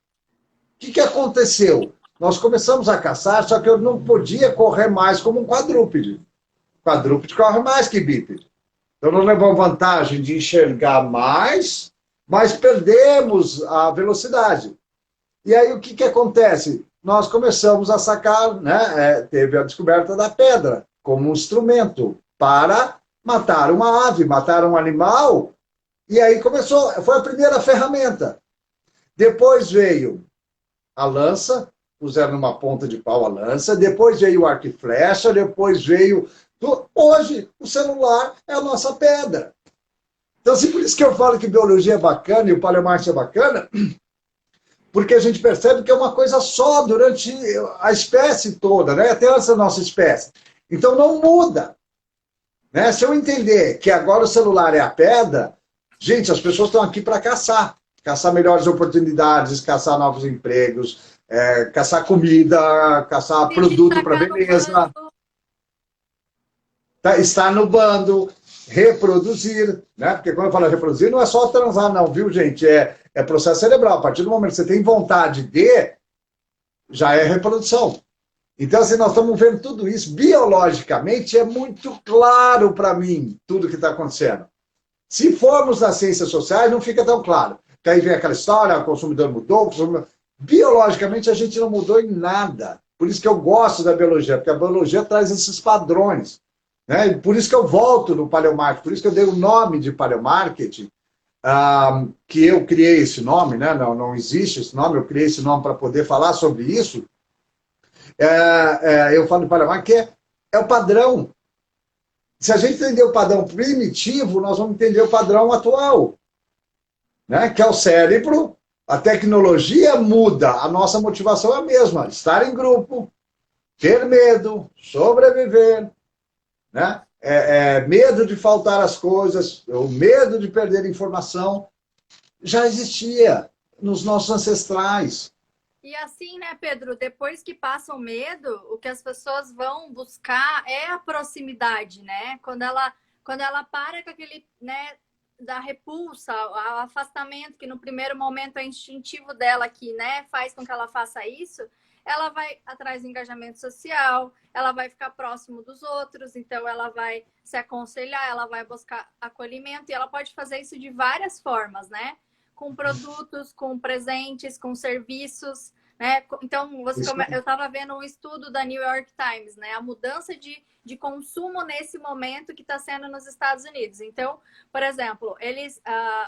Speaker 2: o que aconteceu? Nós começamos a caçar, só que eu não podia correr mais como um quadrúpede. Quadrúpede corre mais que bípede. Então, nós levamos vantagem de enxergar mais, mas perdemos a velocidade. E aí o que acontece? Nós começamos a sacar, né? Teve a descoberta da pedra como um instrumento para matar uma ave, matar um animal, e aí foi a primeira ferramenta. Depois veio a lança, puseram numa ponta de pau a lança, depois veio o arco e flecha, depois veio... Hoje, o celular é a nossa pedra. Então, assim, por isso que eu falo que biologia é bacana e o paleomarketing é bacana, porque a gente percebe que é uma coisa só durante a espécie toda, né? Até antes da nossa espécie. Então, não muda. Né? Se eu entender que agora o celular é a pedra, gente, as pessoas estão aqui para caçar. Caçar melhores oportunidades, caçar novos empregos, caçar comida, caçar produto para beleza. Estar no bando, reproduzir, né? Porque quando eu falo reproduzir, não é só transar, não, viu, gente? É processo cerebral. A partir do momento que você tem vontade de, já é reprodução. Então, assim, nós estamos vendo tudo isso. Biologicamente, é muito claro para mim tudo que está acontecendo. Se formos nas ciências sociais, não fica tão claro. Porque aí vem aquela história, o consumidor mudou, Biologicamente, a gente não mudou em nada. Por isso que eu gosto da biologia, porque a biologia traz esses padrões. Né? E por isso que eu volto no paleomarketing, por isso que eu dei o nome de paleomarketing, que eu criei esse nome, né? Não existe esse nome, eu criei esse nome para poder falar sobre isso. Eu falo de paleomarketing, que é o padrão. Se a gente entender o padrão primitivo, nós vamos entender o padrão atual, né? Que é o cérebro A tecnologia muda, a nossa motivação é a mesma. Estar em grupo, ter medo, sobreviver, né? Medo de faltar as coisas, o medo de perder informação, já existia nos nossos ancestrais.
Speaker 1: E assim, né, Pedro, depois que passa o medo, o que as pessoas vão buscar é a proximidade, né? Quando ela para com aquele, né, da repulsa, o afastamento, que no primeiro momento é instintivo dela, que, né, faz com que ela faça isso, ela vai atrás do engajamento social, ela vai ficar próximo dos outros, então ela vai se aconselhar, ela vai buscar acolhimento, e ela pode fazer isso de várias formas, né? Com produtos, com presentes, com serviços, né? Então, eu estava vendo um estudo da New York Times, né? A mudança de consumo nesse momento que está sendo nos Estados Unidos. Então, por exemplo, eles,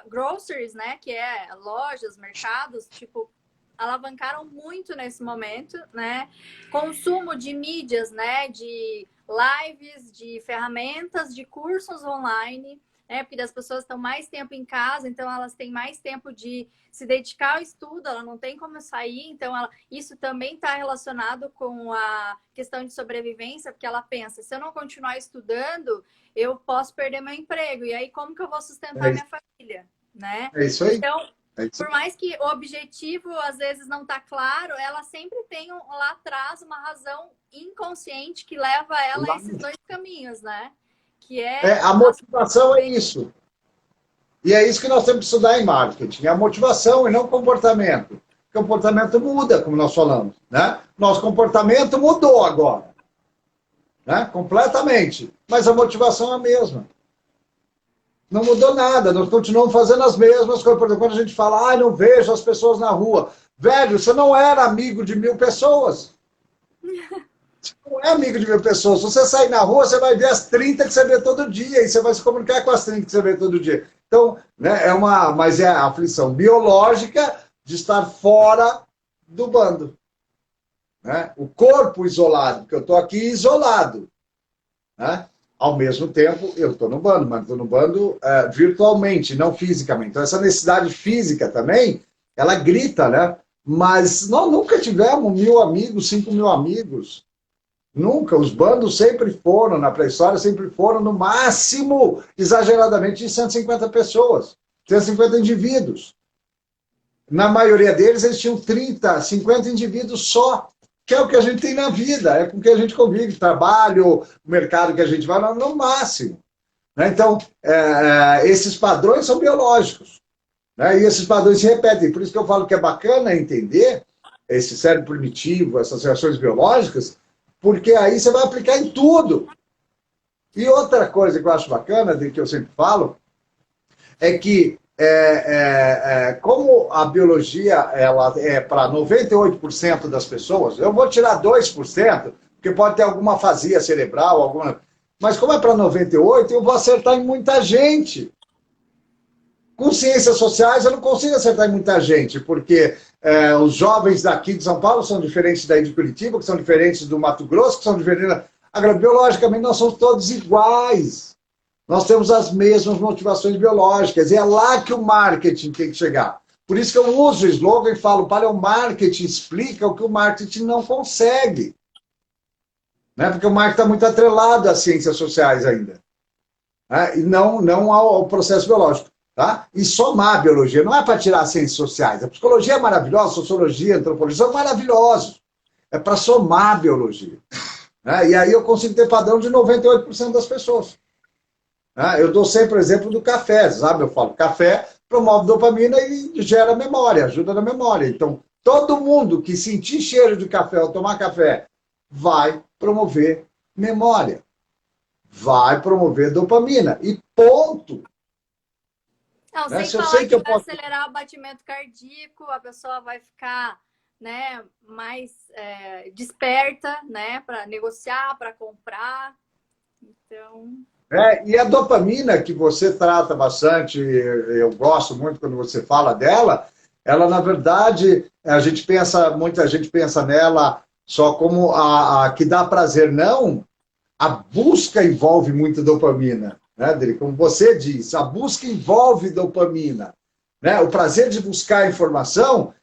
Speaker 1: groceries, né? Que é lojas, mercados, tipo, alavancaram muito nesse momento, né? Consumo de mídias, né? De lives, de ferramentas, de cursos online, porque as pessoas estão mais tempo em casa, então elas têm mais tempo de se dedicar ao estudo, ela não tem como sair, então isso também está relacionado com a questão de sobrevivência, porque ela pensa, se eu não continuar estudando, eu posso perder meu emprego, e aí como que eu vou sustentar minha família, né?
Speaker 2: É isso aí.
Speaker 1: Então, por mais que o objetivo às vezes não está claro, ela sempre tem lá atrás uma razão inconsciente que leva ela a esses dois caminhos, né?
Speaker 2: A motivação é isso. E é isso que nós temos que estudar em marketing. A motivação e não o comportamento. O comportamento muda, como nós falamos. Né? Nosso comportamento mudou agora. Né? Completamente. Mas a motivação é a mesma. Não mudou nada. Nós continuamos fazendo as mesmas coisas. Por exemplo, quando a gente fala, não vejo as pessoas na rua. Velho, você não era amigo de 1000 pessoas. Você não é amigo de 1000 pessoas. Se você sair na rua, você vai ver as 30 que você vê todo dia. E você vai se comunicar com as 30 que você vê todo dia. Então, né, mas é a aflição biológica de estar fora do bando. Né? O corpo isolado, porque eu estou aqui isolado. Né? Ao mesmo tempo, eu estou no bando, mas estou no bando virtualmente, não fisicamente. Então, essa necessidade física também, ela grita, né? Mas nós nunca tivemos 1000 amigos, 5000 amigos. Nunca. Os bandos sempre foram, na pré-história, sempre foram, no máximo, exageradamente, de 150 pessoas. 150 indivíduos. Na maioria deles, eles tinham 30, 50 indivíduos só, que é o que a gente tem na vida, é com que a gente convive, trabalho, o mercado que a gente vai, no máximo. Né? Então, esses padrões são biológicos. Né? E esses padrões se repetem. Por isso que eu falo que é bacana entender esse cérebro primitivo, essas reações biológicas, porque aí você vai aplicar em tudo. E outra coisa que eu acho bacana, que eu sempre falo, é que como a biologia ela é para 98% das pessoas, eu vou tirar 2%, porque pode ter alguma afasia cerebral, mas como é para 98%, eu vou acertar em muita gente. Com ciências sociais eu não consigo acertar em muita gente, porque os jovens daqui de São Paulo são diferentes daí de Curitiba, que são diferentes do Mato Grosso, que são diferentes... Agora, biologicamente, nós somos todos iguais. Nós temos as mesmas motivações biológicas, e é lá que o marketing tem que chegar. Por isso que eu uso o slogan e falo, para o marketing explica o que o marketing não consegue. Né? Porque o marketing está muito atrelado às ciências sociais ainda. Né? E não ao processo biológico. Tá? E somar a biologia, não é para tirar as ciências sociais. A psicologia é maravilhosa, a sociologia, a antropologia são maravilhosos. É para somar a biologia. Né? E aí eu consigo ter padrão de 98% das pessoas. Né? Eu dou sempre o exemplo do café, sabe? Eu falo, café promove dopamina e gera memória, ajuda na memória. Então, todo mundo que sentir cheiro de café ou tomar café vai promover memória. Vai promover dopamina. E ponto.
Speaker 1: Não, sem falar que vai acelerar o batimento cardíaco, a pessoa vai ficar, né, mais desperta, né, para negociar, para comprar. Então...
Speaker 2: E a dopamina, que você trata bastante, eu gosto muito quando você fala dela, ela, na verdade, muita gente pensa nela só como a que dá prazer. Não, a busca envolve muita dopamina. Né, Dri? Como você diz, a busca envolve dopamina. né? O prazer de buscar informação,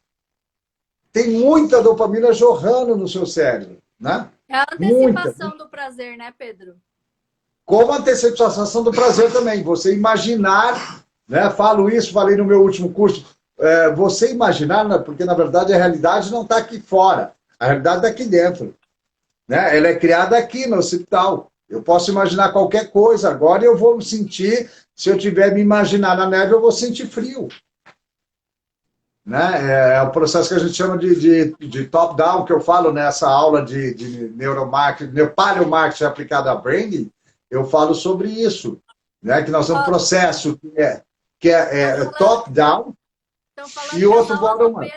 Speaker 2: tem muita dopamina jorrando no seu cérebro, né?
Speaker 1: É a
Speaker 2: Muita.
Speaker 1: antecipação do prazer, né, Pedro?
Speaker 2: Como a antecipação do prazer também. Você imaginar, né? Falo isso, falei no meu último curso, você imaginar, né? Porque na verdade a realidade não está aqui fora, a realidade está aqui dentro, né? Ela é criada aqui no hospital. Eu posso imaginar qualquer coisa agora e eu vou sentir, se eu tiver me imaginar na neve, eu vou sentir frio. Né? É o processo que a gente chama de top-down, que eu falo nessa aula de neuromarketing, paleomarketing aplicado a branding, eu falo sobre isso, né? Que nós temos um processo que é top-down e outro bottom-up.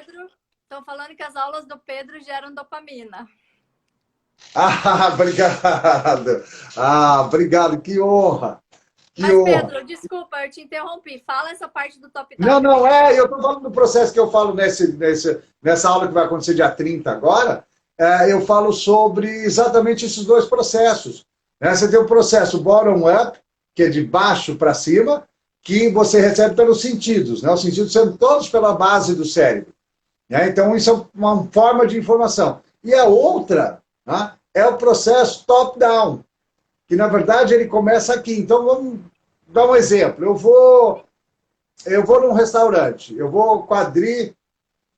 Speaker 1: Estão falando que as aulas do Pedro geram dopamina.
Speaker 2: Ah, obrigado. Obrigado, que honra.
Speaker 1: Mas, Pedro, desculpa, eu te interrompi. Fala essa parte do top-down.
Speaker 2: Não, eu estou falando do processo que eu falo nessa aula que vai acontecer dia 30 agora. Eu falo sobre exatamente esses dois processos. Né? Você tem o processo bottom-up, que é de baixo para cima, que você recebe pelos sentidos. Né? Os sentidos são todos pela base do cérebro. Né? Então, isso é uma forma de informação. E a outra, né, é o processo top-down, que na verdade ele começa aqui. Então vamos dar um exemplo. Eu vou num restaurante, eu vou com a Adri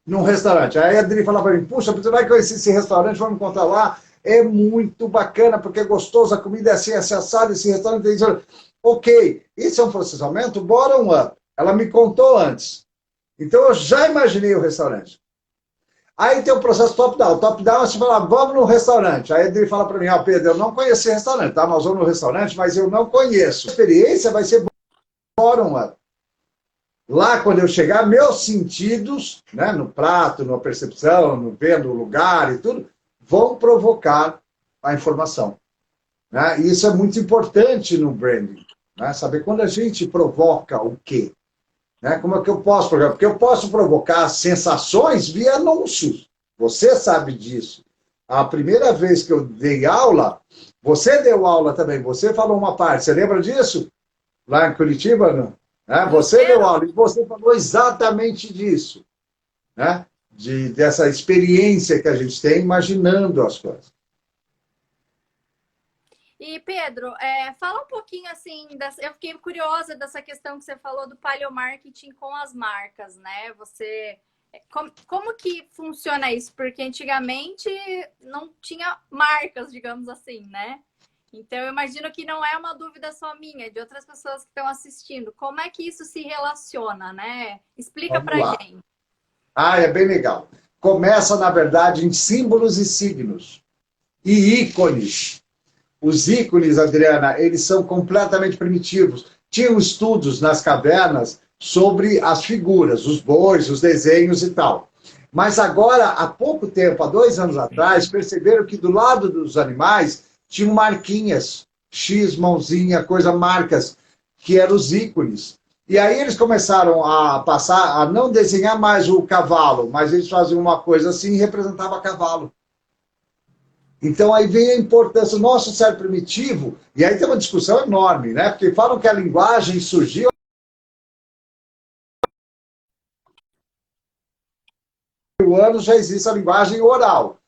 Speaker 2: num restaurante. Aí a Adri fala para mim, puxa, você vai conhecer esse restaurante, vamos encontrar lá. É muito bacana, porque é gostoso, a comida é assim, assada, esse restaurante tem isso. Ok, isso é um processamento bottom-up. Ela me contou antes. Então eu já imaginei o restaurante. Aí tem o processo top-down. Top-down, você fala, vamos no restaurante. Aí ele fala para mim, Pedro, eu não conheço esse restaurante, tá? Nós vamos no restaurante, mas eu não conheço. A experiência vai ser bottom-up. Lá, quando eu chegar, meus sentidos, né, no prato, na percepção, no vendo o lugar e tudo, vão provocar a informação. Né? E isso é muito importante no branding. Né? Saber quando a gente provoca o quê? Né? Como é que eu posso provocar? Porque eu posso provocar sensações via anúncios. Você sabe disso. A primeira vez que eu dei aula, você deu aula também. Você falou uma parte. Você lembra disso? Lá em Curitiba, não? Né? Você deu aula e você falou exatamente disso. Né? Dessa experiência que a gente tem imaginando as coisas.
Speaker 1: E, Pedro, fala um pouquinho assim, eu fiquei curiosa dessa questão que você falou do paleomarketing com as marcas, né? Como que funciona isso? Porque antigamente não tinha marcas, digamos assim, né? Então, eu imagino que não é uma dúvida só minha, é de outras pessoas que estão assistindo. Como é que isso se relaciona, né? Explica pra gente.
Speaker 2: É bem legal. Começa, na verdade, em símbolos e signos. E ícones. Os ícones, Adriana, eles são completamente primitivos. Tinham estudos nas cavernas sobre as figuras, os bois, os desenhos e tal. Mas agora, há pouco tempo, há 2 anos atrás, perceberam que do lado dos animais tinham marquinhas, X, mãozinha, coisa, marcas, que eram os ícones. E aí eles começaram a passar a não desenhar mais o cavalo, mas eles faziam uma coisa assim e representava cavalo. Então aí vem a importância do nosso cérebro primitivo, e aí tem uma discussão enorme, né? Porque falam que a linguagem surgiu anos já existe a linguagem oral.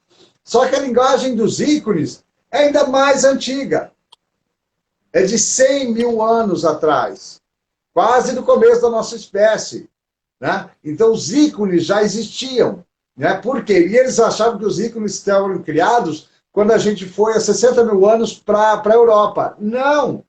Speaker 2: Só que a linguagem dos ícones é ainda mais antiga. É de 100 mil anos atrás. Quase no começo da nossa espécie. Né? Então os ícones já existiam. Né? Por quê? E eles achavam que os ícones estavam criados quando a gente foi há 60 mil anos para a Europa. Não!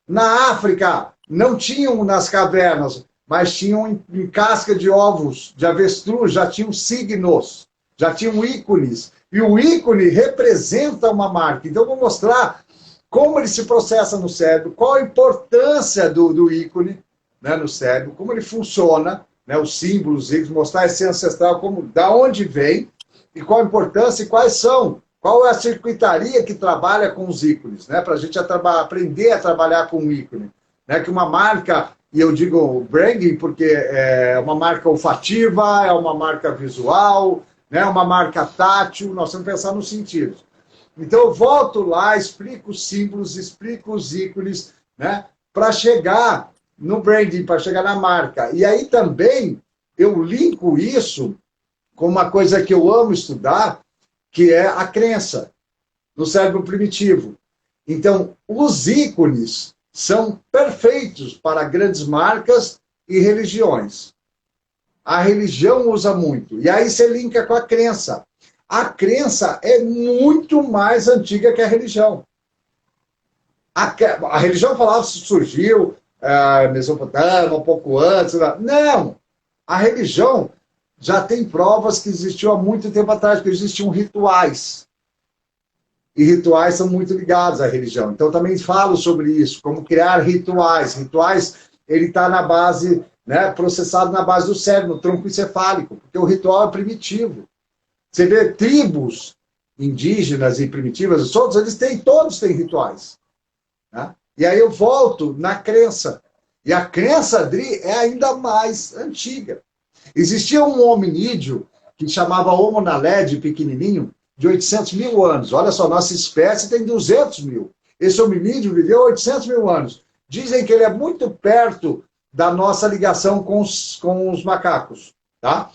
Speaker 2: Na África não tinham nas cavernas, mas tinham em casca de ovos de avestruz, já tinham signos, já tinham ícones. E o ícone representa uma marca. Então, eu vou mostrar como ele se processa no cérebro, qual a importância do ícone, né, no cérebro, como ele funciona, né, os símbolos, mostrar esse ancestral, da onde vem, e qual a importância e quais são. Qual é a circuitaria que trabalha com os ícones, né? Para a gente aprender a trabalhar com o ícone. Né? Que uma marca, e eu digo branding porque é uma marca olfativa, é uma marca visual, né? Uma marca tátil, nós temos que pensar nos sentidos. Então eu volto lá, explico os símbolos, explico os ícones, né? Para chegar no branding, para chegar na marca. E aí também eu linko isso com uma coisa que eu amo estudar, que é a crença no cérebro primitivo. Então, os ícones são perfeitos para grandes marcas e religiões. A religião usa muito. E aí você linka com a crença. A crença é muito mais antiga que a religião. A religião falava que surgiu Mesopotâmia, um pouco antes. Não! A religião já tem provas que existiu há muito tempo atrás, que existiam rituais. E rituais são muito ligados à religião. Então, também falo sobre isso, como criar rituais. Rituais, ele está na base, né, processado na base do cérebro, no tronco encefálico, porque o ritual é primitivo. Você vê tribos indígenas e primitivas, todos têm rituais. Né? E aí eu volto na crença. E a crença, Adri, é ainda mais antiga. Existia um hominídeo que chamava Homo naledi, pequenininho, de 800 mil anos. Olha só, nossa espécie tem 200 mil. Esse hominídeo viveu 800 mil anos. Dizem que ele é muito perto da nossa ligação com os macacos. Tá?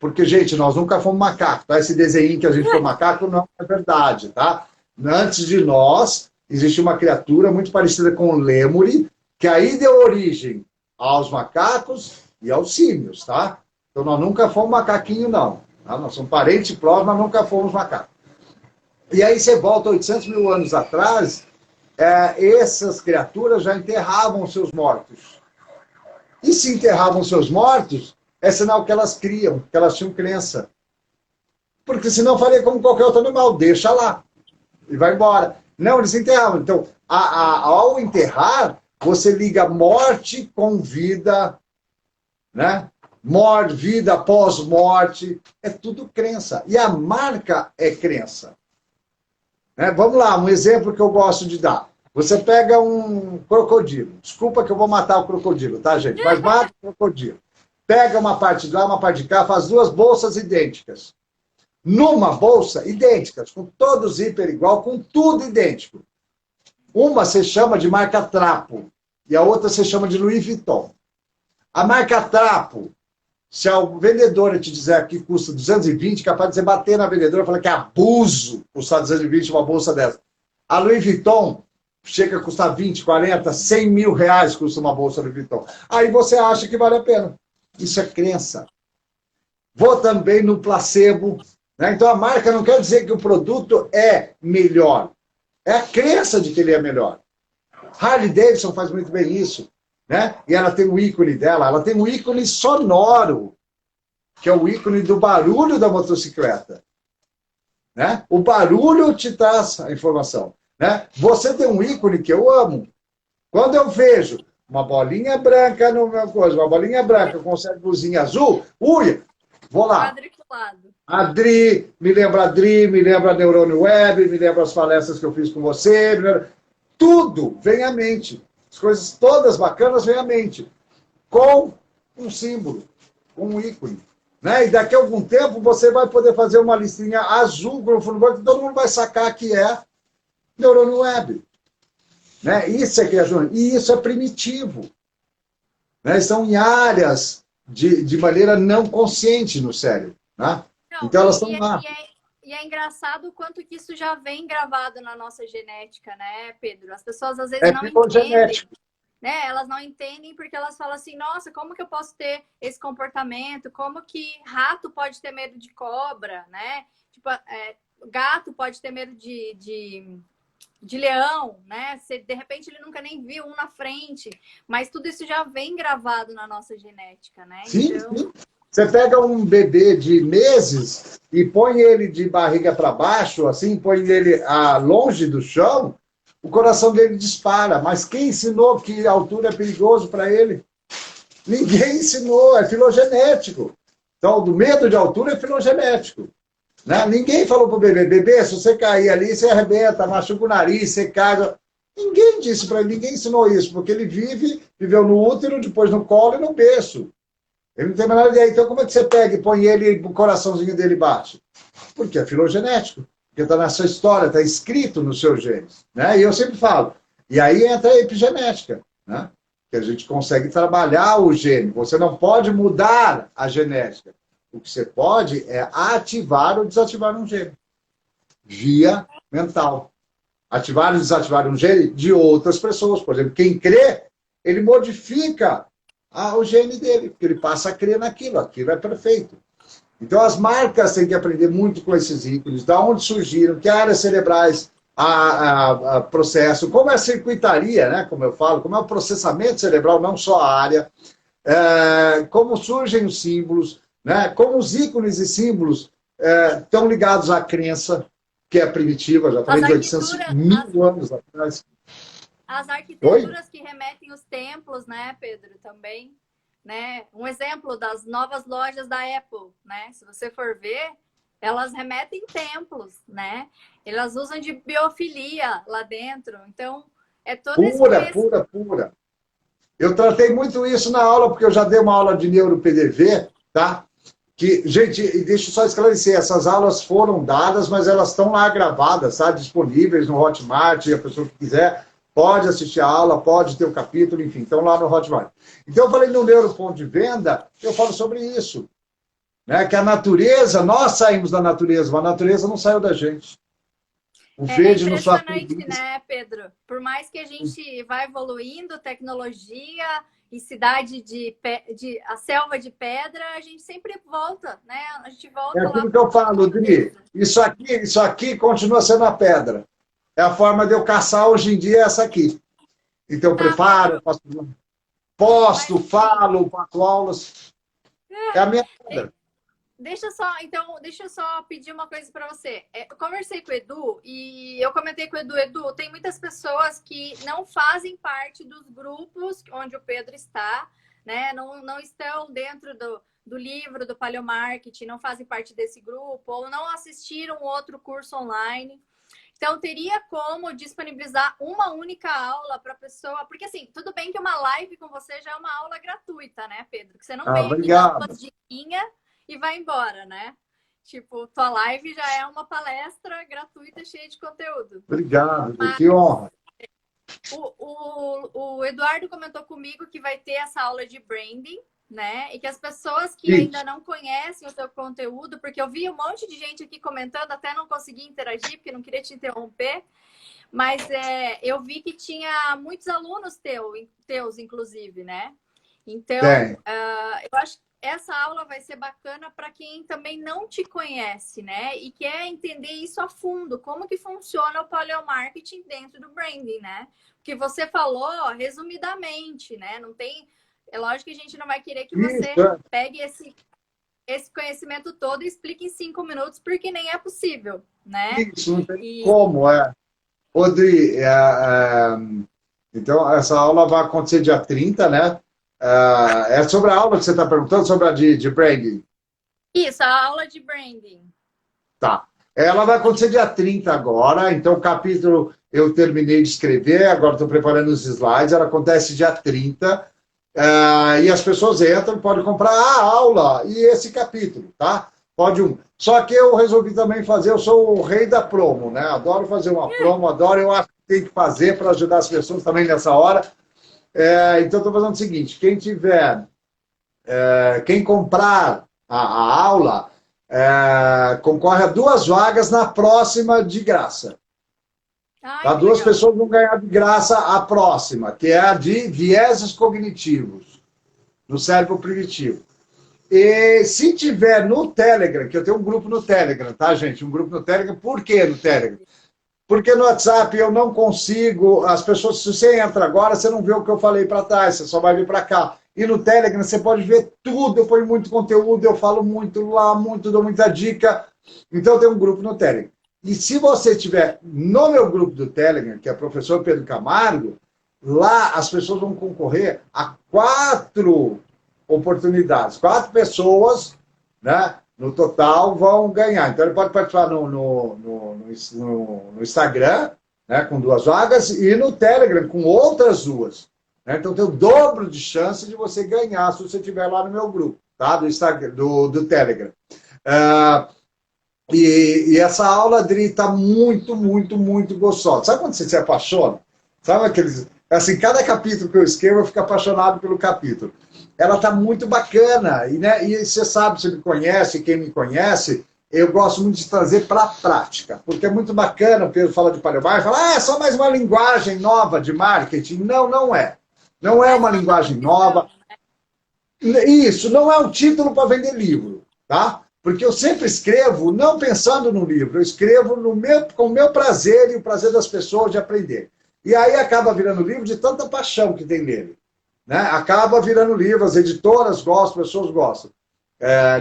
Speaker 2: Porque, gente, nós nunca fomos macacos. Tá? Esse desenho que a gente foi macaco não é verdade. Tá? Antes de nós, existe uma criatura muito parecida com o lêmure, que aí deu origem aos macacos e aos símios. Tá? Então, nós nunca fomos macaquinho, não. Tá? Nós somos parentes próximos, mas nunca fomos macacos. E aí você volta 800 mil anos atrás, essas criaturas já enterravam seus mortos. E se enterravam seus mortos, é sinal que elas criam, que elas tinham crença. Porque senão faria como qualquer outro animal, deixa lá e vai embora. Não, eles enterravam. Então, ao enterrar, você liga morte com vida, né? Vida, pós-morte, é tudo crença. E a marca é crença. Né? Vamos lá, um exemplo que eu gosto de dar. Você pega um crocodilo. Desculpa que eu vou matar o crocodilo, tá, gente? Mas mata o crocodilo. Pega uma parte de lá, uma parte de cá, faz duas bolsas idênticas. Numa bolsa, idênticas, com todo o zíper igual, com tudo idêntico. Uma você chama de marca Trapo e a outra você chama de Louis Vuitton. A marca Trapo, se a vendedora te dizer que custa 220, capaz de você bater na vendedora e falar que é abuso custar 220 uma bolsa dessa. A Louis Vuitton chega a custar 20, 40, 100 mil reais custa uma bolsa Louis Vuitton. Aí você acha que vale a pena. Isso é crença. Vou também no placebo. Né? Então a marca não quer dizer que o produto é melhor. É a crença de que ele é melhor. Harley Davidson faz muito bem isso. Né? E ela tem o ícone dela, ela tem um ícone sonoro, que é o ícone do barulho da motocicleta. Né? O barulho te traz a informação. Né? Você tem um ícone que eu amo. Quando eu vejo uma bolinha branca no meu coisa, uma bolinha branca com um cérebrozinho azul, vou lá. Adri, me lembra a Neurônio Web, me lembra as palestras que eu fiz com você, tudo vem à mente. As coisas todas bacanas vêm à mente. Com um símbolo, com um ícone. Né? E daqui a algum tempo você vai poder fazer uma listinha azul, que todo mundo vai sacar que é Neurônio Web. Né? Isso é criação. E isso é primitivo. Né? Estão em áreas de maneira não consciente no cérebro. Né?
Speaker 1: Não,
Speaker 2: então elas estão lá.
Speaker 1: E é engraçado o quanto que isso já vem gravado na nossa genética, né, Pedro? As pessoas às vezes não entendem. Né? Elas não entendem porque elas falam assim, nossa, como que eu posso ter esse comportamento? Como que rato pode ter medo de cobra, né? Tipo, gato pode ter medo de leão, né? Se, de repente ele nunca nem viu um na frente. Mas tudo isso já vem gravado na nossa genética, né?
Speaker 2: Sim, então... sim. Você pega um bebê de meses e põe ele de barriga para baixo, assim, põe ele longe do chão, o coração dele dispara. Mas quem ensinou que a altura é perigoso para ele? Ninguém ensinou, é filogenético. Então, do medo de altura é filogenético. Né? Ninguém falou para o bebê, se você cair ali, você arrebenta, machuca o nariz, você caga. Ninguém disse para ele, ninguém ensinou isso, porque ele viveu no útero, depois no colo e no berço. Ele não tem a menor ideia. Então, como é que você pega e põe ele, o coraçãozinho dele bate? Porque é filogenético. Porque está na sua história, está escrito nos seus genes. Né? E eu sempre falo. E aí entra a epigenética. Né? que a gente consegue trabalhar o gene. Você não pode mudar a genética. O que você pode é ativar ou desativar um gene via mental. Ativar ou desativar um gene de outras pessoas. Por exemplo, quem crê, ele modifica o gene dele, porque ele passa a crer naquilo. Aquilo é perfeito. Então, as marcas têm que aprender muito com esses ícones, da onde surgiram, que áreas cerebrais processo, como é a circuitaria, né, como eu falo, como é o processamento cerebral, não só a área, como surgem os símbolos, né, como os ícones e símbolos estão ligados à crença, que é primitiva, já falei de 800 mil anos atrás.
Speaker 1: As arquiteturas que remetem os templos, né, Pedro, também. Né? Um exemplo das novas lojas da Apple, né? Se você for ver, elas remetem templos, né? Elas usam de biofilia lá dentro. Então, é todo
Speaker 2: pura. Eu tratei muito isso na aula, porque eu já dei uma aula de neuro-PDV, tá? Que, gente, deixa eu só esclarecer, essas aulas foram dadas, mas elas estão lá gravadas, tá? Disponíveis no Hotmart, e a pessoa que quiser pode assistir a aula, pode ter o capítulo, enfim, estão lá no Hotmart. Então, eu falei no Neuroponto de Venda, eu falo sobre isso. Né? Que a natureza, nós saímos da natureza, mas a natureza não saiu da gente. O verde não só...
Speaker 1: É impressionante, né, Pedro? Por mais que a gente vá evoluindo, tecnologia e cidade a selva de pedra, a gente sempre volta, né? A gente volta
Speaker 2: lá. É aquilo que eu falo, Dri. Isso aqui continua sendo a pedra. É a forma de eu caçar hoje em dia essa aqui. Então, eu preparo, posto, falo, faço aulas. É a minha pedra.
Speaker 1: Deixa eu só pedir uma coisa para você. Eu conversei com o Edu e eu comentei com o Edu, tem muitas pessoas que não fazem parte dos grupos onde o Pedro está, né? Não estão dentro do livro do Paleomarketing, não fazem parte desse grupo, ou não assistiram outro curso online. Então, teria como disponibilizar uma única aula para a pessoa... Porque, assim, tudo bem que uma live com você já é uma aula gratuita, né, Pedro? Que você não vem aqui dando umas diquinhas e vai embora, né? Tipo, tua live já é uma palestra gratuita, cheia de conteúdo.
Speaker 2: Obrigado, que honra.
Speaker 1: O Eduardo comentou comigo que vai ter essa aula de branding, né? E que as pessoas que ainda não conhecem o teu conteúdo, porque eu vi um monte de gente aqui comentando, até não consegui interagir, porque não queria te interromper, mas eu vi que tinha muitos alunos teus, inclusive, né? Então, eu acho que essa aula vai ser bacana para quem também não te conhece, né? E quer entender isso a fundo, como que funciona o paleomarketing dentro do branding, né? Porque você falou resumidamente, né? Não tem... É lógico que a gente não vai querer que você pegue esse conhecimento todo e explique em 5 minutos, porque nem é possível, né?
Speaker 2: Isso, não tem como, Rodri, então, essa aula vai acontecer dia 30, né? É sobre a aula que você está perguntando, sobre a de branding?
Speaker 1: Isso, a aula de branding.
Speaker 2: Tá. Ela vai acontecer dia 30 agora, então o capítulo eu terminei de escrever, agora estou preparando os slides, ela acontece dia 30, e as pessoas entram, podem comprar a aula e esse capítulo, tá? Pode um. Só que eu resolvi também fazer, eu sou o rei da promo, né? Adoro fazer uma promo, eu acho que tem que fazer para ajudar as pessoas também nessa hora. Então, estou fazendo o seguinte, quem comprar a aula, concorre a 2 vagas na próxima de graça. Tá? 2 pessoas vão ganhar de graça a próxima, que é a de vieses cognitivos, no cérebro primitivo. E se tiver no Telegram, que eu tenho um grupo no Telegram, tá, gente? Um grupo no Telegram. Por que no Telegram? Porque no WhatsApp eu não consigo... As pessoas, se você entra agora, você não vê o que eu falei para trás, você só vai vir para cá. E no Telegram você pode ver tudo, eu ponho muito conteúdo, eu falo muito lá, dou muita dica. Então eu tenho um grupo no Telegram. E se você estiver no meu grupo do Telegram, que é o professor Pedro Camargo, lá as pessoas vão concorrer a 4 oportunidades. 4 pessoas, né, no total, vão ganhar. Então, ele pode participar no Instagram, né, com 2 vagas, e no Telegram, com outras 2. Né? Então, tem o dobro de chance de você ganhar se você estiver lá no meu grupo, tá? Do Instagram, do Telegram. E essa aula, Adri, está muito, muito, muito gostosa. Sabe quando você se apaixona? Sabe Assim, cada capítulo que eu escrevo, eu fico apaixonado pelo capítulo. Ela está muito bacana, e, né, e você sabe, você me conhece, quem me conhece, eu gosto muito de trazer para a prática, porque é muito bacana, o Pedro fala de paleomarketing, fala, é só mais uma linguagem nova de marketing. Não, não é. Não é uma linguagem nova. Isso, não é um título para vender livro, tá? Porque eu sempre escrevo não pensando no livro, eu escrevo com o meu prazer e o prazer das pessoas de aprender. E aí acaba virando livro de tanta paixão que tem nele. Né? Acaba virando livro, as editoras gostam, as pessoas gostam.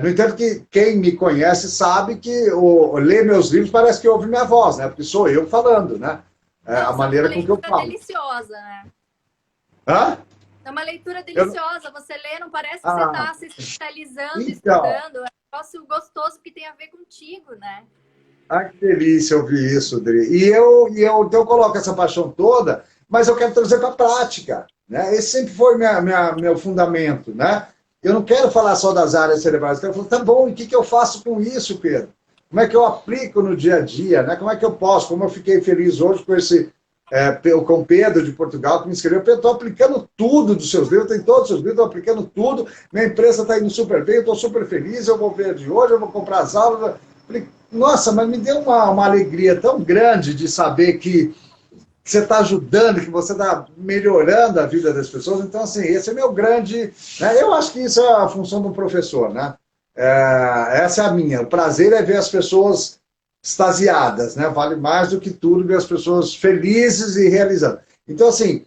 Speaker 2: No entanto, que quem me conhece sabe que ler meus livros parece que ouve minha voz, né? Porque sou eu falando, né? A maneira com que eu falo.
Speaker 1: É deliciosa, né?
Speaker 2: Hã?
Speaker 1: É uma leitura deliciosa. Você lê, não parece que você está se especializando,
Speaker 2: então,
Speaker 1: estudando. É um negócio gostoso que tem a ver contigo, né?
Speaker 2: Ah, que delícia ouvir isso, Dri. Então eu coloco essa paixão toda, mas eu quero trazer para a prática. Né? Esse sempre foi meu fundamento. Né? Eu não quero falar só das áreas cerebrais. Eu quero falar, tá bom, e o que eu faço com isso, Pedro? Como é que eu aplico no dia a dia? Né? Como é que eu posso? Como eu fiquei feliz hoje com com o Pedro de Portugal, que me escreveu, Pedro, estou aplicando tudo dos seus livros, tem todos os seus livros, estou aplicando tudo, minha empresa está indo super bem, eu estou super feliz, eu vou ver de hoje, eu vou comprar as aulas. Falei, nossa, mas me deu uma alegria tão grande de saber que você está ajudando, que você está melhorando a vida das pessoas. Então, assim, esse é meu grande... Né? Eu acho que isso é a função do professor, né? Essa é a minha. O prazer é ver as pessoas extasiadas, né? Vale mais do que tudo ver as pessoas felizes e realizando. Então, assim,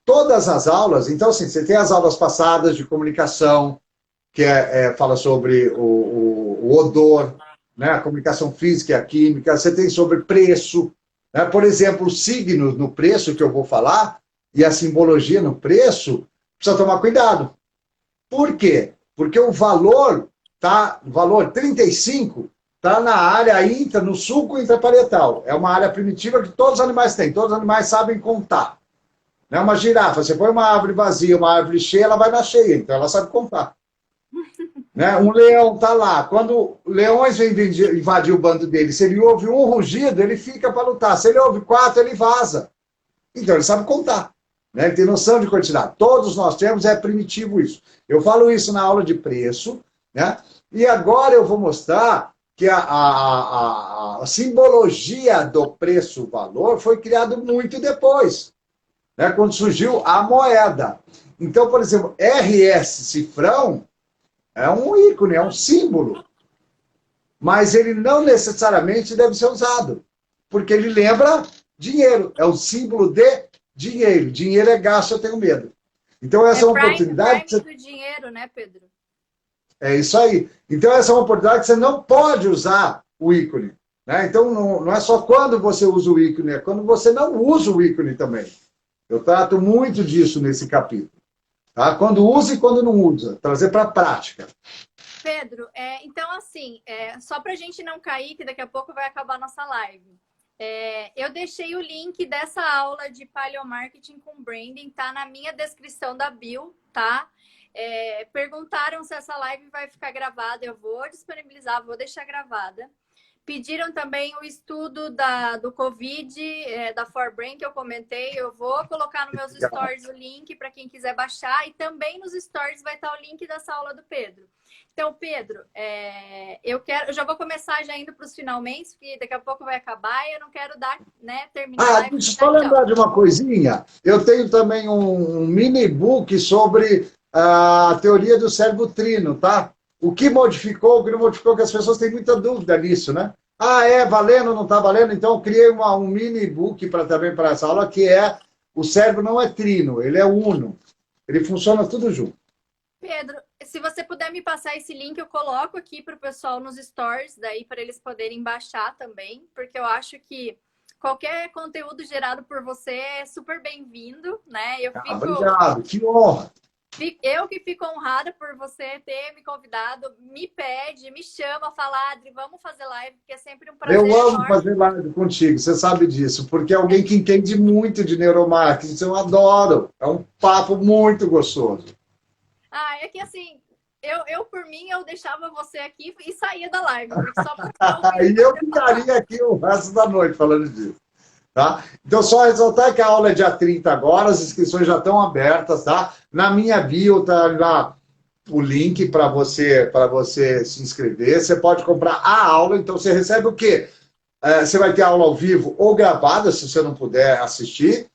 Speaker 2: todas as aulas... Então, assim, você tem as aulas passadas de comunicação, que fala sobre o odor, né? A comunicação física e a química. Você tem sobre preço, né? Por exemplo, os signos no preço que eu vou falar e a simbologia no preço, precisa tomar cuidado. Por quê? Porque o valor 35 está na área no sulco intraparietal. É uma área primitiva que todos os animais têm. Todos os animais sabem contar. Né? Uma girafa, você põe uma árvore vazia, uma árvore cheia, ela vai na cheia. Então ela sabe contar. Né? Um leão está lá. Quando leões vêm invadir o bando dele, se ele ouve um rugido, ele fica para lutar. Se ele ouve 4, ele vaza. Então ele sabe contar. Né? Ele tem noção de quantidade. Todos nós temos, é primitivo isso. Eu falo isso na aula de preço. Né? E agora eu vou mostrar que a simbologia do preço-valor foi criada muito depois. Né? Quando surgiu a moeda. Então, por exemplo, RS cifrão é um ícone, é um símbolo. Mas ele não necessariamente deve ser usado, porque ele lembra dinheiro. É um símbolo de dinheiro. Dinheiro é gasto, eu tenho medo. Então, essa é uma oportunidade...
Speaker 1: do dinheiro, né, Pedro?
Speaker 2: É isso aí. Então, essa é uma oportunidade que você não pode usar o ícone. Né? Então, não é só quando você usa o ícone, é quando você não usa o ícone também. Eu trato muito disso nesse capítulo. Tá? Quando usa e quando não usa. Trazer para a prática.
Speaker 1: Pedro, então assim, só para a gente não cair, que daqui a pouco vai acabar a nossa live. Eu deixei o link dessa aula de Paleomarketing com Branding, tá na minha descrição da bio, tá? Perguntaram se essa live vai ficar gravada, eu vou disponibilizar, vou deixar gravada. Pediram também o estudo do Covid, da ForBrain, que eu comentei. Eu vou colocar nos meus stories o link para quem quiser baixar. E também nos stories vai estar o link dessa aula do Pedro. Então, Pedro, eu já vou começar já indo para os finalmente, porque daqui a pouco vai acabar e eu não quero terminar a live.
Speaker 2: Deixa eu só lembrar de uma coisinha. Eu tenho também um mini book sobre a teoria do cérebro trino, tá? O que modificou, o que não modificou, que as pessoas têm muita dúvida nisso, né? Valendo, não está valendo? Então, eu criei um mini book também para essa aula, que o cérebro não é trino, ele é uno. Ele funciona tudo junto.
Speaker 1: Pedro, se você puder me passar esse link, eu coloco aqui para o pessoal nos stories, daí para eles poderem baixar também, porque eu acho que qualquer conteúdo gerado por você é super bem-vindo, né?
Speaker 2: Obrigado, que honra!
Speaker 1: Eu que fico honrada por você ter me convidado, me pede, me chama, fala, Adri, vamos fazer live, porque é sempre um prazer.
Speaker 2: Eu amo fazer live contigo, você sabe disso, porque é alguém que entende muito de neuromarketing, eu adoro, é um papo muito gostoso.
Speaker 1: É que assim, eu por mim, eu deixava você aqui e saía da live, porque só porque
Speaker 2: E eu ficaria aqui o resto da noite falando disso. Tá? Então, só ressaltar que a aula é dia 30 agora, as inscrições já estão abertas, tá? Na minha bio tá lá o link para você se inscrever. Você pode comprar a aula, então você recebe o quê? Você vai ter aula ao vivo ou gravada, se você não puder assistir,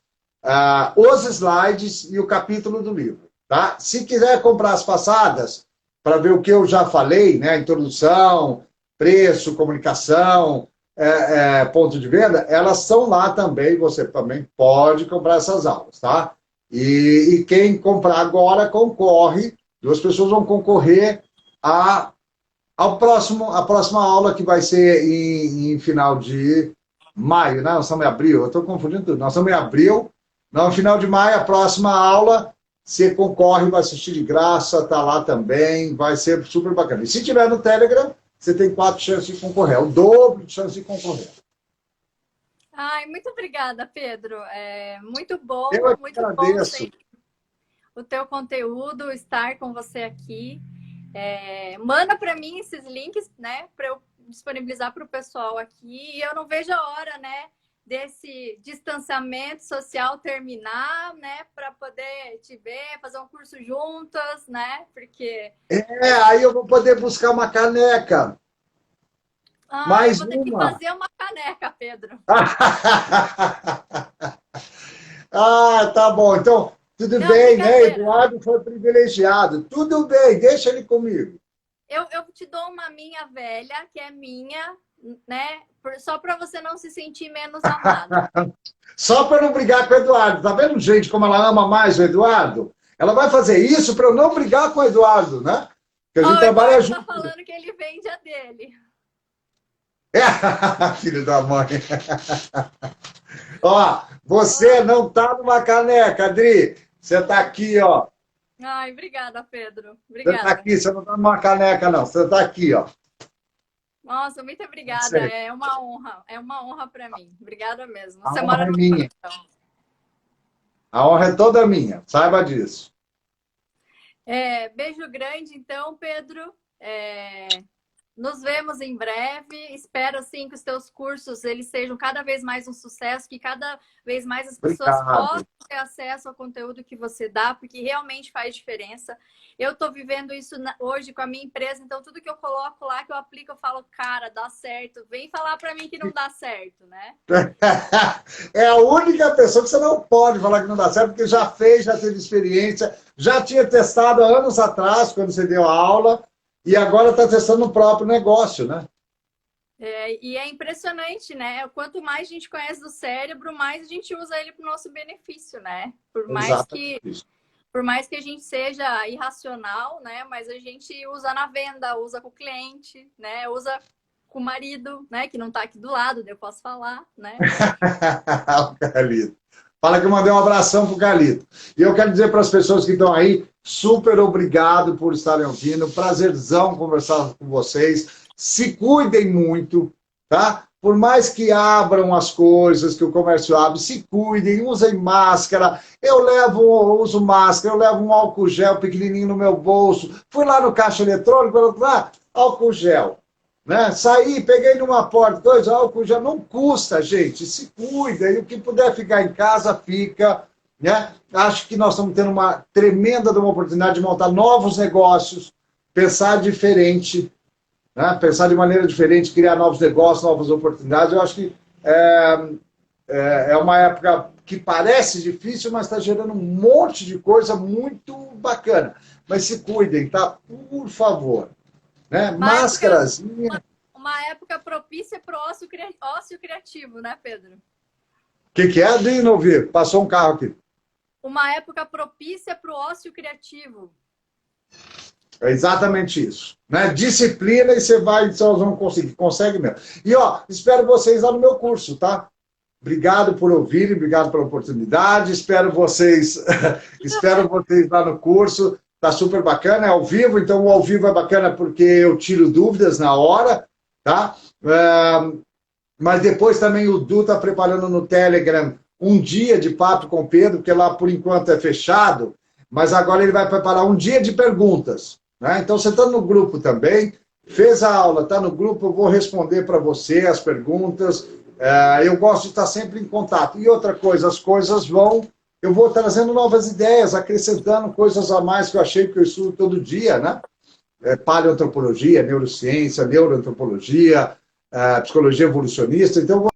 Speaker 2: os slides e o capítulo do livro. Tá? Se quiser comprar as passadas, para ver o que eu já falei, né? Introdução, preço, comunicação, ponto de venda, elas são lá também, você também pode comprar essas aulas, tá? E quem comprar agora concorre, 2 pessoas vão concorrer à próxima aula, que vai ser em final de maio, né? Nós estamos em abril, eu estou confundindo tudo. Nós estamos em abril, no final de maio, a próxima aula, você concorre, vai assistir de graça, tá lá também, vai ser super bacana. E se tiver no Telegram, você tem 4 chances de concorrer, é o dobro de chance de concorrer.
Speaker 1: Ai, muito obrigada, Pedro. Muito bom,
Speaker 2: Eu
Speaker 1: muito
Speaker 2: agradeço.
Speaker 1: bom o teu conteúdo, estar com você aqui. Manda para mim esses links, né, para eu disponibilizar para o pessoal aqui. E eu não vejo a hora, né, desse distanciamento social terminar, né, para poder te ver, fazer um curso juntas, né, porque...
Speaker 2: Aí eu vou poder buscar uma caneca. Mais
Speaker 1: eu vou ter que
Speaker 2: uma.
Speaker 1: fazer uma caneca, Pedro.
Speaker 2: Tá bom. Então, tudo
Speaker 1: Não,
Speaker 2: bem, né? Eduardo foi privilegiado. Tudo bem, deixa ele comigo.
Speaker 1: Eu te dou uma minha velha, que é minha, né? Só para você não se sentir menos amada.
Speaker 2: Só para não brigar com o Eduardo. Tá vendo, gente, como ela ama mais o Eduardo? Ela vai fazer isso para eu não brigar com o Eduardo, né? Porque a gente trabalha junto.
Speaker 1: Tá falando que ele vende a dele.
Speaker 2: Filho da mãe. Ó, você não tá numa caneca, Adri. Você tá aqui, ó.
Speaker 1: Ai, obrigada, Pedro. Obrigada.
Speaker 2: Você tá aqui, você não tá numa caneca, não. Você tá aqui, ó.
Speaker 1: Nossa, muito obrigada. É uma honra para mim. Obrigada mesmo.
Speaker 2: Você mora no minha.
Speaker 1: Coração.
Speaker 2: A honra é toda minha, saiba disso.
Speaker 1: Beijo grande, então, Pedro. Nos vemos em breve. Espero, assim, que os teus cursos eles sejam cada vez mais um sucesso, que cada vez mais as pessoas possam ter acesso ao conteúdo que você dá, porque realmente faz diferença. Eu estou vivendo isso hoje com a minha empresa, então tudo que eu coloco lá, que eu aplico, eu falo, cara, dá certo. Vem falar para mim que não dá certo, né?
Speaker 2: É a única pessoa que você não pode falar que não dá certo, porque já fez, já teve experiência, já tinha testado há anos atrás, quando você deu aula, e agora está testando o próprio negócio, né?
Speaker 1: E é impressionante, né? Quanto mais a gente conhece do cérebro, mais a gente usa ele para o nosso benefício, né? Por mais que a gente seja irracional, né? Mas a gente usa na venda, usa com o cliente, né? Usa com o marido, né? Que não está aqui do lado, eu posso falar, né?
Speaker 2: O Carlito. Fala que eu mandei um abração pro Carlito. E eu quero dizer para as pessoas que estão aí, super obrigado por estarem ouvindo. Prazerzão conversar com vocês. Se cuidem muito, tá? Por mais que abram as coisas, que o comércio abre, se cuidem, usem máscara. Eu uso máscara, eu levo um álcool gel pequenininho no meu bolso. Fui lá no caixa eletrônico, álcool gel. Né? Saí, peguei numa porta, álcool gel. Não custa, gente. Se cuida. E o que puder ficar em casa, fica. Né? Acho que nós estamos tendo uma tremenda oportunidade de montar novos negócios, pensar diferente, né? Pensar de maneira diferente, criar novos negócios, novas oportunidades. Eu acho que é uma época que parece difícil, mas está gerando um monte de coisa muito bacana. Mas se cuidem, tá? Por favor. Né? Máscarazinha.
Speaker 1: Uma época propícia para o ócio criativo, né, Pedro?
Speaker 2: O que é, Adri? Não ouvi. Passou um carro aqui.
Speaker 1: Uma época propícia para o ócio criativo.
Speaker 2: É exatamente isso. Né? Disciplina e vocês vão conseguir. Consegue mesmo. E, ó, espero vocês lá no meu curso, tá? Obrigado por ouvirem, obrigado pela oportunidade. Espero vocês lá no curso. Tá super bacana, é ao vivo, então o ao vivo é bacana porque eu tiro dúvidas na hora, tá? Mas depois também o Du tá preparando no Telegram um dia de papo com o Pedro, porque lá por enquanto é fechado, mas agora ele vai preparar um dia de perguntas, né? Então você tá no grupo também, fez a aula, tá no grupo, eu vou responder para você as perguntas, Eu gosto de estar sempre em contato. E outra coisa, as coisas vão... Eu vou trazendo novas ideias, acrescentando coisas a mais que eu achei que eu estudo todo dia, né? Paleoantropologia, neurociência, neuroantropologia, psicologia evolucionista. Então,